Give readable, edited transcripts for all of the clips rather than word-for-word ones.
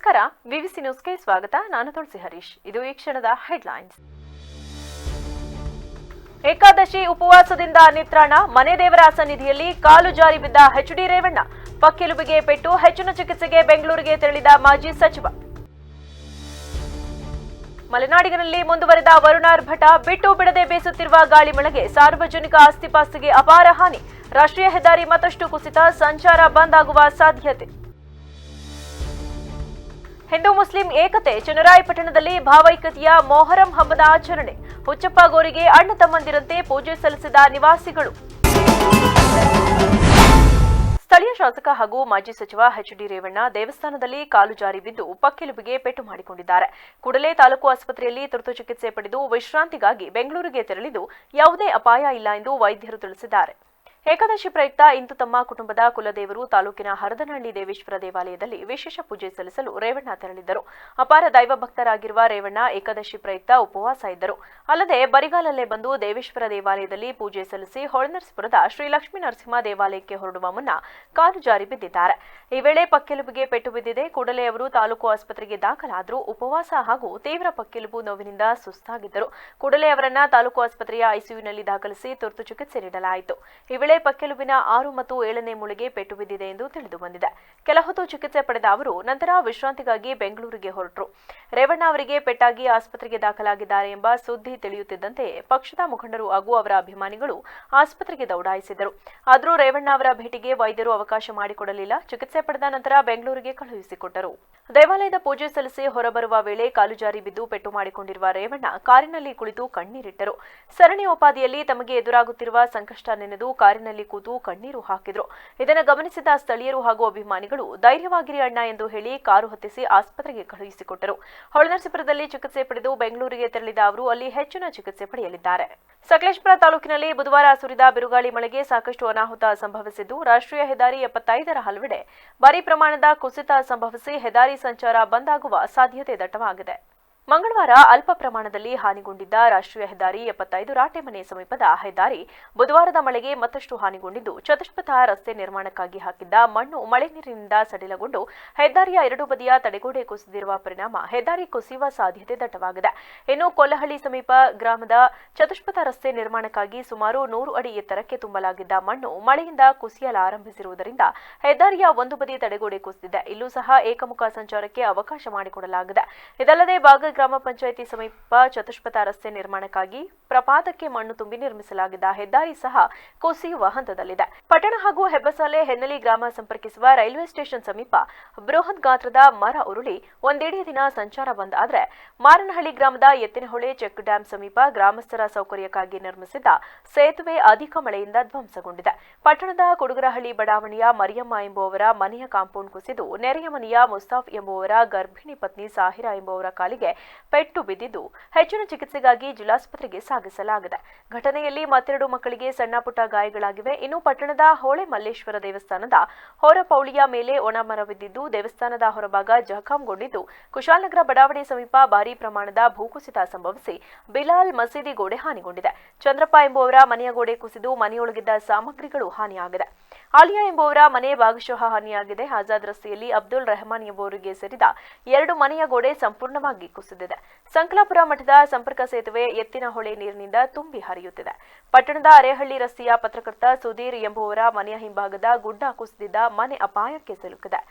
ನಮಸ್ಕಾರ, ವಿವಿಸಿ ನ್ಯೂಸ್ಗೆ ಸ್ವಾಗತ. ನಾನು ತುಳಸಿ ಹರೀಶ್. ಇದು ಈ ಕ್ಷಣದ ಹೆಡ್ಲೈನ್ಸ್. ಏಕಾದಶಿ ಉಪವಾಸದಿಂದ ನಿತ್ರಾಣ, ಮನೆ ದೇವರ ಸನ್ನಿಧಿಯಲ್ಲಿ ಕಾಲು ಜಾರಿ ಬಿದ್ದ ಎಚ್ಡಿ ರೇವಣ್ಣ. ಪಕ್ಕೆಲುಬಿಗೆ ಪೆಟ್ಟು, ಹೆಚ್ಚಿನ ಚಿಕಿತ್ಸೆಗೆ ಬೆಂಗಳೂರಿಗೆ ತೆರಳಿದ ಮಾಜಿ ಸಚಿವ. ಮಲೆನಾಡಿನಲ್ಲಿ ಮುಂದುವರೆದ ವರುಣಾರ್ಭಟ, ಬಿಟ್ಟು ಬಿಡದೆ ಬೇಸುತ್ತಿರುವ ಗಾಳಿ ಮಳೆಗೆ ಸಾರ್ವಜನಿಕ ಆಸ್ತಿಪಾಸ್ತಿಗೆ ಅಪಾರ ಹಾನಿ. ರಾಷ್ಟ್ರೀಯ ಹೆದ್ದಾರಿ ಮತ್ತಷ್ಟು ಕುಸಿತ, ಸಂಚಾರ ಬಂದ್ ಆಗುವ ಸಾಧ್ಯತೆ. ಹಿಂದೂ ಮುಸ್ಲಿಂ ಏಕತೆ, ಚನ್ನರಾಯಪಟ್ಟಣದಲ್ಲಿ ಭಾವೈಕ್ಯತೆಯ ಮೊಹರಂ ಹಬ್ಬದ ಆಚರಣೆ. ಹುಚ್ಚಪ್ಪ ಗೋರಿಗೆ ಅಣ್ಣ ತಮ್ಮಂದಿರಂತೆ ಪೂಜೆ ಸಲ್ಲಿಸಿದ ನಿವಾಸಿಗಳು. ಸ್ಥಳೀಯ ಶಾಸಕ ಹಾಗೂ ಮಾಜಿ ಸಚಿವ ಎಚ್ಡಿ ರೇವಣ್ಣ ದೇವಸ್ಥಾನದಲ್ಲಿ ಕಾಲು ಜಾರಿ ಬಿದ್ದು ಪಕ್ಕೆಲುಬಿಗೆ ಪೆಟ್ಟು ಮಾಡಿಕೊಂಡಿದ್ದಾರೆ. ಕೂಡಲೇ ತಾಲೂಕು ಆಸ್ಪತ್ರೆಯಲ್ಲಿ ತುರ್ತು ಚಿಕಿತ್ಸೆ ಪಡೆದು ವಿಶ್ರಾಂತಿಗಾಗಿ ಬೆಂಗಳೂರಿಗೆ ತೆರಳಿದ್ದು ಯಾವುದೇ ಅಪಾಯ ಇಲ್ಲ ಎಂದು ವೈದ್ಯರು ತಿಳಿಸಿದ್ದಾರೆ. ಏಕಾದಶಿ ಪ್ರಯುಕ್ತ ಇಂದು ತಮ್ಮ ಕುಟುಂಬದ ಕುಲದೇವರು ತಾಲೂಕಿನ ಹರದನಹಳ್ಳಿ ದೇವೇಶ್ವರ ದೇವಾಲಯದಲ್ಲಿ ವಿಶೇಷ ಪೂಜೆ ಸಲ್ಲಿಸಲು ರೇವಣ್ಣ ತೆರಳಿದ್ದರು. ಅಪಾರ ದೈವ ಭಕ್ತರಾಗಿರುವ ರೇವಣ್ಣ ಏಕಾದಶಿ ಪ್ರಯುಕ್ತ ಉಪವಾಸ ಇದ್ದರು. ಅಲ್ಲದೆ ಬರಿಗಾಲಲ್ಲೇ ಬಂದು ದೇವೇಶ್ವರ ದೇವಾಲಯದಲ್ಲಿ ಪೂಜೆ ಸಲ್ಲಿಸಿ ಹೊಳೆನರಸೀಪುರದ ಶ್ರೀ ಲಕ್ಷ್ಮೀ ನರಸಿಂಹ ದೇವಾಲಯಕ್ಕೆ ಹೊರಡುವ ಮುನ್ನ ಕಾಲು ಜಾರಿ ಬಿದ್ದಿದ್ದಾರೆ. ಈ ವೇಳೆ ಪಕ್ಕೆಲುಬಿಗೆ ಪೆಟ್ಟು ಬಿದ್ದಿದೆ. ಕೂಡಲೇ ಅವರು ತಾಲೂಕು ಆಸ್ಪತ್ರೆಗೆ ದಾಖಲಾದರೂ ಉಪವಾಸ ಹಾಗೂ ತೀವ್ರ ಪಕ್ಕೆಲುಬು ನೋವಿನಿಂದ ಸುಸ್ತಾಗಿದ್ದರು. ಕೂಡಲೇ ಅವರನ್ನ ತಾಲೂಕು ಆಸ್ಪತ್ರೆಯ ಐಸಿಯುನಲ್ಲಿ ದಾಖಲಿಸಿ ತುರ್ತು ಚಿಕಿತ್ಸೆ ನೀಡಲಾಯಿತು. ಈ ವೇಳೆ ಪಕ್ಕೆಲುಬಿನ 6 ಮತ್ತು 7ನೇ ಮೂಳೆಗೆ ಪೆಟ್ಟು ಬಿದ್ದಿದೆ ಎಂದು ತಿಳಿದು ಬಂದಿದೆ. ಕೆಲ ಹೊತ್ತು ಚಿಕಿತ್ಸೆ ಪಡೆದ ಅವರು ನಂತರ ವಿಶ್ರಾಂತಿಗಾಗಿ ಬೆಂಗಳೂರಿಗೆ ಹೊರಟರು. ರೇವಣ್ಣ ಅವರಿಗೆ ಪೆಟ್ಟಾಗಿ ಆಸ್ಪತ್ರೆಗೆ ದಾಖಲಾಗಿದ್ದಾರೆ ಎಂಬ ಸುದ್ದಿ ತಿಳಿಯುತ್ತಿದ್ದಂತೆ ಪಕ್ಷದ ಮುಖಂಡರು ಹಾಗೂ ಅವರ ಅಭಿಮಾನಿಗಳು ಆಸ್ಪತ್ರೆಗೆ ದೌಡಾಯಿಸಿದರು. ಆದರೂ ರೇವಣ್ಣ ಅವರ ಭೇಟಿಗೆ ವೈದ್ಯರು ಅವಕಾಶ ಮಾಡಿಕೊಡಲಿಲ್ಲ. ಚಿಕಿತ್ಸೆ ಪಡೆದ ನಂತರ ಬೆಂಗಳೂರಿಗೆ ಕಳುಹಿಸಿಕೊಟ್ಟರು. ದೇವಾಲಯದ ಪೂಜೆ ಸಲ್ಲಿಸಿ ಹೊರಬರುವ ವೇಳೆ ಕಾಲು ಜಾರಿ ಬಿದ್ದು ಪೆಟ್ಟು ಮಾಡಿಕೊಂಡಿರುವ ರೇವಣ್ಣ ಕಾರಿನಲ್ಲಿ ಕುಳಿತು ಕಣ್ಣೀರಿಟ್ಟರು. ಸರಣಿ ಉಪಾದಿಯಲ್ಲಿ ತಮಗೆ ಎದುರಾಗುತ್ತಿರುವ ಸಂಕಷ್ಟ ನೆನೆದು ಕಾರಿನಲ್ಲಿ ಕೂತು ಕಣ್ಣೀರು ಹಾಕಿದ್ರು. ಇದನ್ನು ಗಮನಿಸಿದ ಸ್ಥಳೀಯರು ಹಾಗೂ ಅಭಿಮಾನಿಗಳು ಧೈರ್ಯವಾಗಿರಿ ಅಣ್ಣ ಎಂದು ಹೇಳಿ ಕಾರು ಹತ್ತಿಸಿ ಆಸ್ಪತ್ರೆಗೆ ಕಳುಹಿಸಿಕೊಟ್ಟರು. ಹೊಳೆನರಸೀಪುರದಲ್ಲಿ ಚಿಕಿತ್ಸೆ ಪಡೆದು ಬೆಂಗಳೂರಿಗೆ ತೆರಳಿದ ಅವರು ಅಲ್ಲಿ ಹೆಚ್ಚಿನ ಚಿಕಿತ್ಸೆ ಪಡೆಯಲಿದ್ದಾರೆ. ಸಕಲೇಶಪುರ ತಾಲೂಕಿನಲ್ಲಿ ಬುಧವಾರ ಸುರಿದ ಬಿರುಗಾಳಿ ಮಳೆಗೆ ಸಾಕಷ್ಟು ಅನಾಹುತ ಸಂಭವಿಸಿದ್ದು, ರಾಷ್ಟ್ರೀಯ ಹೆದ್ದಾರಿ 75ರ ಹಲವೆಡೆ ಭಾರೀ ಪ್ರಮಾಣದ ಕುಸಿತ ಸಂಭವಿಸಿ ಹೆದ್ದಾರಿ ಸಂಚಾರ ಬಂದ್ ಆಗುವ ಸಾಧ್ಯತೆ ದಟ್ಟವಾಗಿದೆ. ಮಂಗಳವಾರ ಅಲ್ಪ ಪ್ರಮಾಣದಲ್ಲಿ ಹಾನಿಗೊಂಡಿದ್ದ ರಾಷ್ಟ್ರೀಯ ಹೆದ್ದಾರಿ 75 ರಾಟೆಮನೆ ಸಮೀಪದ ಹೆದ್ದಾರಿ ಬುಧವಾರದ ಮಳೆಗೆ ಮತ್ತಷ್ಟು ಹಾನಿಗೊಂಡಿದ್ದು, ಚತುಷ್ಪಥ ರಸ್ತೆ ನಿರ್ಮಾಣಕ್ಕಾಗಿ ಹಾಕಿದ್ದ ಮಣ್ಣು ಮಳೆ ನೀರಿನಿಂದ ಸಡಿಲಗೊಂಡು ಹೆದ್ದಾರಿಯ 2 ಬದಿಯ ತಡೆಗೋಡೆ ಕುಸಿದಿರುವ ಪರಿಣಾಮ ಹೆದ್ದಾರಿ ಕುಸಿಯುವ ಸಾಧ್ಯತೆ ದಟ್ಟವಾಗಿದೆ. ಇನ್ನು ಕೊಲ್ಲಹಳ್ಳಿ ಸಮೀಪ ಗ್ರಾಮದ ಚತುಷ್ಪಥ ರಸ್ತೆ ನಿರ್ಮಾಣಕ್ಕಾಗಿ ಸುಮಾರು 100 ಅಡಿ ಎತ್ತರಕ್ಕೆ ತುಂಬಲಾಗಿದ್ದ ಮಣ್ಣು ಮಳೆಯಿಂದ ಕುಸಿಯಲಾರಂಭಿಸಿರುವುದರಿಂದ ಹೆದ್ದಾರಿಯ ಒಂದು ಬದಿ ತಡೆಗೋಡೆ ಕುಸಿದಿದೆ. ಇಲ್ಲೂ ಸಹ ಏಕಮುಖ ಸಂಚಾರಕ್ಕೆ ಅವಕಾಶ ಮಾಡಿಕೊಡಲಾಗಿದೆ. ಇದಲ್ಲದೆ ಗ್ರಾಮ ಪಂಚಾಯಿತಿ ಸಮೀಪ ಚತುಷ್ಪಥ ರಸ್ತೆ ನಿರ್ಮಾಣಕ್ಕಾಗಿ ಪ್ರಪಾತಕ್ಕೆ ಮಣ್ಣು ತುಂಬಿ ನಿರ್ಮಿಸಲಾಗಿದ್ದ ಹೆದ್ದಾರಿ ಸಹ ಕುಸಿಯುವ ಹಂತದಲ್ಲಿದೆ. ಪಟ್ಟಣ ಹಾಗೂ ಹೆಬ್ಬಸಾಲೆ ಹೆನ್ನಲಿ ಗ್ರಾಮ ಸಂಪರ್ಕಿಸುವ ರೈಲ್ವೆ ಸ್ಟೇಷನ್ ಸಮೀಪ ಬೃಹತ್ ಗಾತ್ರದ ಮರ ಉರುಳಿ ಒಂದೆಡೆ ದಿನ ಸಂಚಾರ ಬಂದ್ ಆದರೆ, ಮಾರನಹಳ್ಳಿ ಗ್ರಾಮದ ಎತ್ತಿನಹೊಳೆ ಚೆಕ್ ಡ್ಯಾಂ ಸಮೀಪ ಗ್ರಾಮಸ್ಥರ ಸೌಕರ್ಯಕ್ಕಾಗಿ ನಿರ್ಮಿಸಿದ್ದ ಸೇತುವೆ ಅಧಿಕ ಮಳೆಯಿಂದ ಧ್ವಂಸಗೊಂಡಿದೆ. ಪಟ್ಟಣದ ಕುಡುಗರಹಳ್ಳಿ ಬಡಾವಣೆಯ ಮರಿಯಮ್ಮ ಎಂಬುವವರ ಮನೆಯ ಕಾಂಪೌಂಡ್ ಕುಸಿದು ನೆರೆಯ ಮನೆಯ ಮುಸ್ತಾಫ್ ಎಂಬುವವರ ಗರ್ಭಿಣಿ ಪತ್ನಿ ಸಾಹಿರಾ ಎಂಬುವವರ ಕಾಲಿಗೆ ಪೆಟ್ಟು ಬಿದ್ದಿದ್ದು, ಹೆಚ್ಚಿನ ಚಿಕಿತ್ಸೆಗಾಗಿ ಜಿಲ್ಲಾಸ್ಪತ್ರೆಗೆ ಸಾಗಿಸಲಾಗಿದೆ. ಘಟನೆಯಲ್ಲಿ ಮತ್ತೆರಡು ಮಕ್ಕಳಿಗೆ ಸಣ್ಣ ಪುಟ್ಟ ಗಾಯಗಳಾಗಿವೆ. ಇನ್ನು ಪಟ್ಟಣದ ಹೋಳೆ ಮಲ್ಲೇಶ್ವರ ದೇವಸ್ಥಾನದ ಹೊರಪೌಳಿಯ ಮೇಲೆ ಒಣಮರ ಬಿದ್ದಿದ್ದು, ದೇವಸ್ಥಾನದ ಹೊರಭಾಗ ಜಖಂಗೊಂಡಿದ್ದು, ಕುಶಾಲನಗರ ಬಡಾವಣೆ ಸಮೀಪ ಭಾರೀ ಪ್ರಮಾಣದ ಭೂಕುಸಿತ ಸಂಭವಿಸಿ ಬಿಲಾಲ್ ಮಸೀದಿ ಗೋಡೆ ಹಾನಿಗೊಂಡಿದೆ. ಚಂದ್ರಪ್ಪ ಎಂಬುವವರ ಮನೆಯ ಗೋಡೆ ಕುಸಿದು ಮನೆಯೊಳಗಿದ್ದ ಸಾಮಗ್ರಿಗಳು ಹಾನಿಯಾಗಿದೆ. ಆಲಿಯಾ ಎಂಬುವರ ಮನೆ ಭಾಗಶಃ ಹಾನಿಯಾಗಿದೆ. ಆಜಾದ್ ರಸ್ತೆಯಲ್ಲಿ ಅಬ್ದುಲ್ ರೆಹಮಾನ್ ಎಂಬುವರಿಗೆ ಸೇರಿದ 2 ಮನೆಯ ಗೋಡೆ ಸಂಪೂರ್ಣವಾಗಿ ಕುಸಿದಿದೆ. ಸಂಕಲಾಪುರ ಮಠದ ಸಂಪರ್ಕ ಸೇತುವೆ ಎತ್ತಿನಹೊಳೆ ನೀರಿನಿಂದ ತುಂಬಿ ಹರಿಯುತ್ತಿದೆ. ಪಟ್ಟಣದ ಅರೇಹಳ್ಳಿ ರಸ್ತೆಯ ಪತ್ರಕರ್ತ ಸುಧೀರ್ ಎಂಬುವರ ಮನೆಯ ಹಿಂಭಾಗದ ಗುಡ್ಡ ಕುಸಿದಿದ್ದ ಮನೆ ಅಪಾಯಕ್ಕೆ ಸಿಲುಕಿದೆ.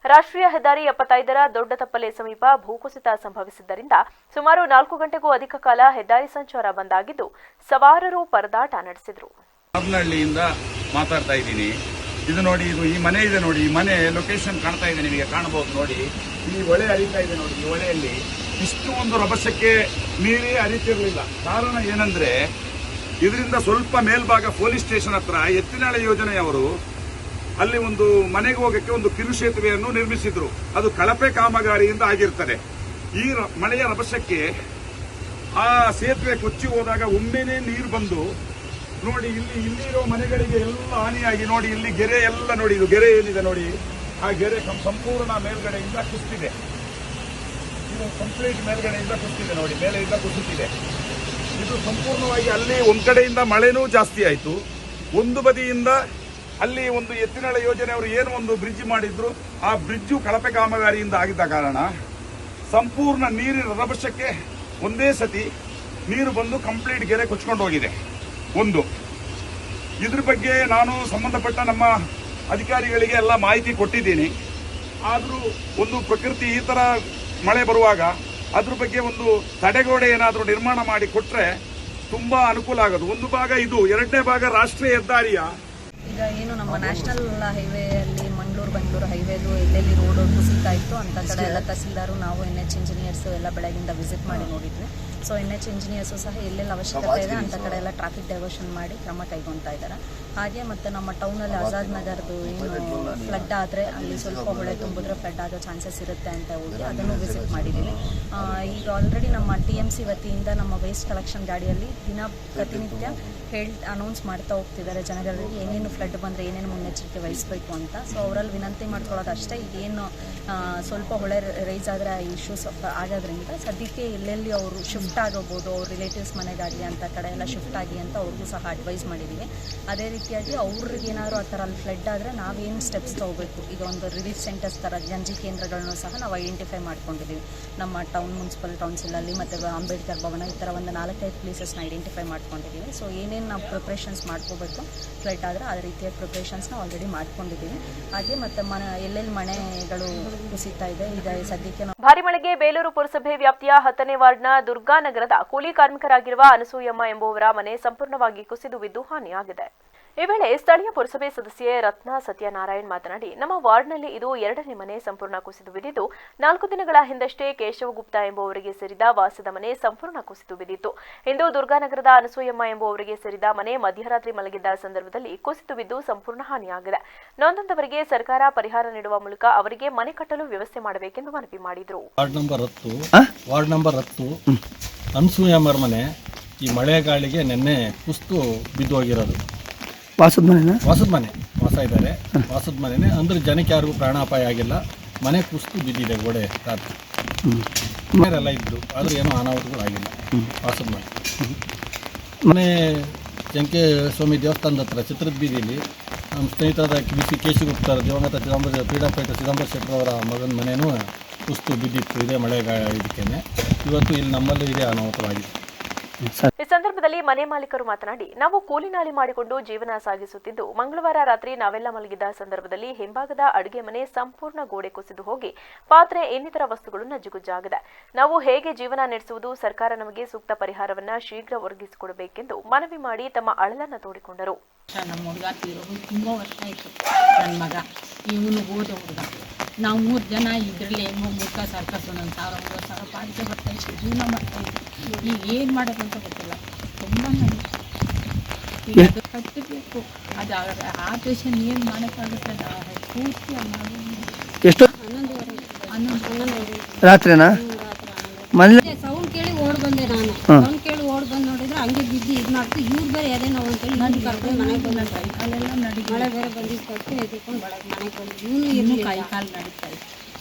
ರಾಷ್ಟ್ರೀಯ ಹೆದ್ದಾರಿ 75ರ ದೊಡ್ಡ ತಪ್ಪಲೆ ಸಮೀಪ ಭೂಕುಸಿತ ಸಂಭವಿಸಿದ್ದರಿಂದ ಸುಮಾರು 4 ಗಂಟೆಗೂ ಅಧಿಕ ಕಾಲ ಹೆದ್ದಾರಿ ಸಂಚಾರ ಬಂದಾಗಿದ್ದು, ಸವಾರರು ಪರದಾಟ ನಡೆಸಿದರು. ಮಾತಾಡ್ತಾ ಇದ್ದೀನಿ. ಇದು ನೋಡಿ, ಇದು ಈ ಮನೆ ಇದೆ ನೋಡಿ, ಈ ಮನೆ ಲೊಕೇಶನ್ ಕಾಣ್ತಾ ಇದೆ, ನಿಮಗೆ ಕಾಣಬಹುದು ನೋಡಿ. ಈ ಹೊಳೆ ಹರಿತಾ ಇದೆ ನೋಡಿ. ಈ ಹೊಳೆಯಲ್ಲಿ ಇಷ್ಟು ಒಂದು ರಭಸಕ್ಕೆ ನೀರೇ ಹರಿತಿರಲಿಲ್ಲ. ಕಾರಣ ಏನಂದ್ರೆ, ಇದರಿಂದ ಸ್ವಲ್ಪ ಮೇಲ್ಭಾಗ ಪೊಲೀಸ್ ಸ್ಟೇಷನ್ ಹತ್ರ ಎತ್ತಿನಹೊಳೆ ಯೋಜನೆಯವರು ಅಲ್ಲಿ ಒಂದು ಮನೆಗೆ ಹೋಗಕ್ಕೆ ಒಂದು ಕಿರು ಸೇತುವೆಯನ್ನು ನಿರ್ಮಿಸಿದ್ರು. ಅದು ಕಳಪೆ ಕಾಮಗಾರಿಯಿಂದ ಆಗಿರ್ತದೆ. ಈ ಮಳೆಯ ರಭಸಕ್ಕೆ ಆ ಸೇತುವೆ ಕೊಚ್ಚಿ ಹೋದಾಗ ಒಮ್ಮೆನೇ ನೀರು ಬಂದು ನೋಡಿ, ಇಲ್ಲಿರೋ ಮನೆಗಳಿಗೆ ಎಲ್ಲ ಹಾನಿಯಾಗಿ ನೋಡಿ, ಇಲ್ಲಿ ಗೆರೆ ಎಲ್ಲ ನೋಡಿ, ಇದು ಗೆರೆ ಏನಿದೆ ನೋಡಿ, ಆ ಗೆರೆ ಸಂಪೂರ್ಣ ಮೇಲ್ಗಡೆಯಿಂದ ಕುಸಿದಿದೆ. ಇದು ಕಂಪ್ಲೀಟ್ ಮೇಲ್ಗಡೆಯಿಂದ ಕುಸಿದಿದೆ ನೋಡಿ, ಮೇಲೆಯಿಂದ ಕುಸಿದಿದೆ. ಇದು ಸಂಪೂರ್ಣವಾಗಿ ಅಲ್ಲಿ ಒಂದ್ ಕಡೆಯಿಂದ ಮಳೆನೂ ಜಾಸ್ತಿ ಆಯಿತು, ಒಂದು ಬದಿಯಿಂದ ಅಲ್ಲಿ ಒಂದು ಎತ್ತಿನಹೊಳೆ ಯೋಜನೆ ಅವರು ಏನು ಒಂದು ಬ್ರಿಡ್ಜ್ ಮಾಡಿದ್ರು, ಆ ಬ್ರಿಡ್ಜು ಕಳಪೆ ಕಾಮಗಾರಿಯಿಂದ ಆಗಿದ್ದ ಕಾರಣ ಸಂಪೂರ್ಣ ನೀರಿನ ರಭಸಕ್ಕೆ ಒಂದೇ ಸತಿ ನೀರು ಬಂದು ಕಂಪ್ಲೀಟ್ ಗೆರೆ ಕೊಚ್ಕೊಂಡು ಹೋಗಿದೆ. ಇದ್ರ ಬಗ್ಗೆ ನಾನು ಸಂಬಂಧಪಟ್ಟ ನಮ್ಮ ಅಧಿಕಾರಿಗಳಿಗೆ ಎಲ್ಲ ಮಾಹಿತಿ ಕೊಟ್ಟಿದ್ದೀನಿ. ಆದರೂ ಒಂದು ಪ್ರಕೃತಿ ಈ ಥರ ಮಳೆ ಬರುವಾಗ ಅದ್ರ ಬಗ್ಗೆ ಒಂದು ತಡೆಗೋಡೆ ಏನಾದರೂ ನಿರ್ಮಾಣ ಮಾಡಿ ಕೊಟ್ಟರೆ ತುಂಬ ಅನುಕೂಲ ಆಗೋದು. ಒಂದು ಭಾಗ ಇದು, ಎರಡನೇ ಭಾಗ ರಾಷ್ಟ್ರೀಯ ಹೆದ್ದಾರಿಯ ಈಗ ಏನು ನಮ್ಮ ನ್ಯಾಷನಲ್ ಹೈವೇ ಅಲ್ಲಿ ಮಂಗಳೂರು ಹೈವೇದು ಎಲ್ಲೆಲ್ಲಿ ರೋಡ್ ಕುಸಿತಾ ಇತ್ತು ಅಂತ ಕಡೆ ಎಲ್ಲ ತಹಸೀಲ್ದಾರು ನಾವು NH ಇಂಜಿನಿಯರ್ಸು ಎಲ್ಲ ಬೆಳಗಿಂದ ವಿಸಿಟ್ ಮಾಡಿ ನೋಡಿದ್ವಿ. ಸೊ NH ಇಂಜಿನಿಯರ್ಸು ಸಹ ಎಲ್ಲೆಲ್ಲ ಅವಶ್ಯಕತೆ ಇದೆ ಅಂತ ಕಡೆ ಎಲ್ಲ ಟ್ರಾಫಿಕ್ ಡೈವರ್ಷನ್ ಮಾಡಿ ಕ್ರಮ ಕೈಗೊಳ್ತಾ ಇದ್ದಾರೆ. ಹಾಗೆ ಮತ್ತು ನಮ್ಮ ಟೌನಲ್ಲಿ ಆಜಾದ್ ನಗರದು ಏನು ಫ್ಲಡ್ ಆದರೆ ಅಲ್ಲಿ ಸ್ವಲ್ಪ ಹೊಳೆ ತುಂಬಿದ್ರೆ ಫ್ಲಡ್ ಆಗೋ ಚಾನ್ಸಸ್ ಇರುತ್ತೆ ಅಂತ ಹೋಗಿ ಅದನ್ನು ವಿಸಿಟ್ ಮಾಡಿದ್ದೀವಿ. ಈಗ ಆಲ್ರೆಡಿ ನಮ್ಮ TMC ವತಿಯಿಂದ ನಮ್ಮ ವೇಸ್ಟ್ ಕಲೆಕ್ಷನ್ ಗಾಡಿಯಲ್ಲಿ ಪ್ರತಿನಿತ್ಯ ಅನೌನ್ಸ್ ಮಾಡ್ತಾ ಹೋಗ್ತಿದ್ದಾರೆ ಜನಗಳಿಗೆ ಏನೇನು ಫ್ಲಡ್ ಬಂದರೆ ಏನೇನು ಮುನ್ನೆಚ್ಚರಿಕೆ ವಹಿಸಬೇಕು ಅಂತ. ಸೊ ಅವರಲ್ಲಿ ವಿನಂತಿ ಮಾಡ್ಕೊಳ್ಳೋದು ಅಷ್ಟೇ, ಈಗೇನು ಸ್ವಲ್ಪ ಹೊಳೆ ರೈಸ್ ಆದರೆ ಇಶ್ಯೂಸ್ ಆಗೋದ್ರಿಂದ ಸದ್ಯಕ್ಕೆ ಎಲ್ಲೆಲ್ಲಿ ಅವರು ಶಿಫ್ಟ್ ಆಗೋಬೋದು, ಅವ್ರ ರಿಲೇಟಿವ್ಸ್ ಮನೆಗಾಗಲಿ ಅಂತ ಕಡೆ ಎಲ್ಲ ಶಿಫ್ಟ್ ಆಗಿ ಅಂತ ಅವ್ರಿಗೂ ಸಹ ಅಡ್ವೈಸ್ ಮಾಡಿದ್ದೀವಿ. ಅದೇ ರೀತಿಯಾಗಿ ಅವ್ರಿಗೆ ಏನಾದ್ರು ಆ ಥರ ಅಲ್ಲಿ ಫ್ಲಡ್ ಆದರೆ ನಾವೇನು ಸ್ಟೆಪ್ಸ್ ತೊಗೋಬೇಕು, ಈಗ ಒಂದು ರಿಲೀಫ್ ಸೆಂಟರ್ಸ್ ಥರ ಗಂಜಿ ಕೇಂದ್ರಗಳನ್ನು ಸಹ ನಾವು ಐಡೆಂಟಿಫೈ ಮಾಡ್ಕೊಂಡಿದ್ದೀವಿ. ನಮ್ಮ ಮುನ್ಸಿಪಲ್ ಕೌನ್ಸಿಲಲ್ಲಿ ಮತ್ತು ಅಂಬೇಡ್ಕರ್ ಭವನ ಈ ಥರ ಒಂದು 4-5 ಪ್ಲೇಸಸ್ನ ಐಡೆಂಟಿಫೈ ಮಾಡ್ಕೊಂಡಿದ್ದೀವಿ. ಸೊ ಏನೇನು ನಾವು ಪ್ರಿಪ್ರೇಷನ್ಸ್ ಮಾಡ್ಕೋಬೇಕು ಫ್ಲಡ್ ಆದರೆ ಆ ರೀತಿಯ ಪ್ರಿಪ್ರೇಷನ್ಸ್ನ ಆಲ್ರೆಡಿ ಮಾಡ್ಕೊಂಡಿದ್ದೀವಿ. ಹಾಗೆ ಮತ್ತು ಎಲ್ಲೆಲ್ಲಿ ಮನೆಗಳು ಕುಸಿತಾ ಇದೆ ಸದ್ಯಕ್ಕೆ ಭಾರಿ ಮಳೆಗೆ ಬೇಲೂರು ಪುರಸಭೆ ವ್ಯಾಪ್ತಿಯ 10ನೇ ವಾರ್ಡ್ನ ದುರ್ಗಾನಗರದ ಕೂಲಿ ಕಾರ್ಮಿಕರಾಗಿರುವ ಅನಸೂಯಮ್ಮ ಎಂಬುವರ ಮನೆ ಸಂಪೂರ್ಣವಾಗಿ ಕುಸಿದು ಬಿದ್ದು ಹಾನಿಯಾಗಿದೆ. ಈ ವೇಳೆ ಸ್ಥಳೀಯ ಪುರಸಭೆ ಸದಸ್ಯೆ ರತ್ನ ಸತ್ಯನಾರಾಯಣ್ ಮಾತನಾಡಿ, ನಮ್ಮ ವಾರ್ಡ್ನಲ್ಲಿ ಇದು 2ನೇ ಮನೆ ಸಂಪೂರ್ಣ ಕುಸಿದು ಬಿದ್ದಿದ್ದು, 4 ದಿನಗಳ ಹಿಂದಷ್ಟೇ ಕೇಶವಗುಪ್ತಾ ಎಂಬುವವರಿಗೆ ಸೇರಿದ ವಾಸದ ಮನೆ ಸಂಪೂರ್ಣ ಕುಸಿದು ಬಿದ್ದಿತ್ತು. ಇಂದು ದುರ್ಗಾನಗರದ ಅನಸೂಯಮ್ಮ ಎಂಬುವವರಿಗೆ ಸೇರಿದ ಮನೆ ಮಧ್ಯರಾತ್ರಿ ಮಲಗಿದ್ದ ಸಂದರ್ಭದಲ್ಲಿ ಕುಸಿದು ಬಿದ್ದು ಸಂಪೂರ್ಣ ಹಾನಿಯಾಗಿದೆ. ನೊಂದಂತವರಿಗೆ ಸರ್ಕಾರ ಪರಿಹಾರ ನೀಡುವ ಮೂಲಕ ಅವರಿಗೆ ಮನೆ ಕಟ್ಟಲು ವ್ಯವಸ್ಥೆ ಮಾಡಬೇಕೆಂದು ಮನವಿ ಮಾಡಿದರು. ವಾರ್ಡ್ ನಂಬರ್ 10 ಅನಸೂಯಮ್ಮರ ಮನೆ ಈ ಮಳೆಗಾಳಿಗೆ ನಿನ್ನೆ ಕುಸಿದು ಬಿದ್ದು ಹೋಗಿರೋದು. ವಾಸದ ಮನೆ ವಾಸ ಇದ್ದಾರೆ. ವಾಸದ ಮನೆನೇ ಅಂದ್ರೆ ಜನಕ್ಕೆ ಯಾರಿಗೂ ಪ್ರಾಣಾಪಾಯ ಆಗಿಲ್ಲ. ಮನೆ ಕುಸಿದು ಬಿದ್ದಿದೆ ಗೋಡೆ ರಾತ್ರಿ. ಮನೆಯಲ್ಲ ಇದ್ದು ಆದರೂ ಏನೋ ಅನಾಹುತಗಳಾಗಿಲ್ಲ. ವಾಸದ ಮನೆ ಜಂಕೆ ಸ್ವಾಮಿ ದೇವಸ್ಥಾನದ ಹತ್ರ ಚಿತ್ರದ ಬೀದಿಯಲ್ಲಿ ನಮ್ಮ ಸ್ನೇಹಿತರಾದ BC ಕೇಶಗುಪ್ತರ ದಿವಂಗತ ಪೀಡಾಪೇಟ ಚಿದಂಬರ ಶೆಟ್ಟರ್ ಅವರ ಮಗನ ಮನೆಯೂ ಕುಸಿದು ಬಿದ್ದಿತ್ತು. ಇದೇ ಇದಕ್ಕೇನೆ ಇವತ್ತು ಇಲ್ಲಿ ನಮ್ಮಲ್ಲೂ ಇದೇ ಅನಾಹುತವಾಗಿದೆ. ಈ ಸಂದರ್ಭದಲ್ಲಿ ಮನೆ ಮಾಲೀಕರು ಮಾತನಾಡಿ, ನಾವು ಕೂಲಿ ನಾಲಿ ಮಾಡಿಕೊಂಡು ಜೀವನ ಸಾಗಿಸುತ್ತಿದ್ದು, ಮಂಗಳವಾರ ರಾತ್ರಿ ನಾವೆಲ್ಲ ಮಲಗಿದ್ದ ಸಂದರ್ಭದಲ್ಲಿ ಹಿಂಭಾಗದ ಅಡುಗೆ ಮನೆ ಸಂಪೂರ್ಣ ಗೋಡೆ ಕುಸಿದು ಹೋಗಿ ಪಾತ್ರೆ ಇನ್ನಿತರ ವಸ್ತುಗಳು ನಜ್ಜುಗುಜ್ಜಾಗಿದೆ. ನಾವು ಹೇಗೆ ಜೀವನ ನಡೆಸುವುದು? ಸರ್ಕಾರ ನಮಗೆ ಸೂಕ್ತ ಪರಿಹಾರವನ್ನ ಶೀಘ್ರ ಒದಗಿಸಿಕೊಡಬೇಕೆಂದು ಮನವಿ ಮಾಡಿ ತಮ್ಮ ಅಳಲನ್ನ ತೋಡಿಕೊಂಡರು. ನಮ್ಮ ಹುಡುಗ ತೀರೋದು ತುಂಬ ವರ್ಷ ಆಯಿತು. ನನ್ನ ಮಗ ಇವನು ಓದ ಹುಡುಗ. ನಾವು 3 ಜನ ಇದರಲ್ಲಿ ಹೆಂಗೋ ಮುಖ ಸರ್ಕಸ್ ಒಂದೊಂದು 1,000-1,000 ಬಾಡಿಗೆ ಬರ್ತಾಯಿತ್ತು, ಜೀವನ ಮಾಡ್ತಾಯಿತ್ತು. ಈಗ ಏನು ಮಾಡೋದಂತ ಗೊತ್ತಿಲ್ಲ. ತುಂಬ ಈಗ ಅದು ಕಟ್ಟಬೇಕು. ಅದು ಆಪರೇಷನ್ ಏನು ಮಾಡೋಕ್ಕಾಗುತ್ತೆ? ಪೂರ್ತಿ ಎಷ್ಟು 11 ರಾತ್ರಿನಾ ಸೌಂಡ್ ಕೇಳಿ ಓಡ್ ಬಂದೆ ನಾನು. ಸೌಂಡ್ ಕೇಳಿ ಓಡ್ ಬಂದು ನೋಡಿದ್ರೆ ಹಂಗೆ ಬಿದ್ದು ಇದು ಮಾಡ್ತು. ಇವ್ರು ಬೇರೆ ಅದೇನೋ ಅಂತೇಳಿ ಕರ್ಕೊಂಡು ಮನೆಗೆ ಬಂದ. ಅಲ್ಲೆಲ್ಲ ಮಳೆ ಬೇರೆ ಬಂದಿದ್ದು ಕಟ್ಟಿ ಎತ್ಕೊಂಡು ಮನೆಗೆ ಬಂದು ಇವನು ಇನ್ನೂ ಕೈ ಕಾಲು ನಡೀತಾ ಇತ್ತು.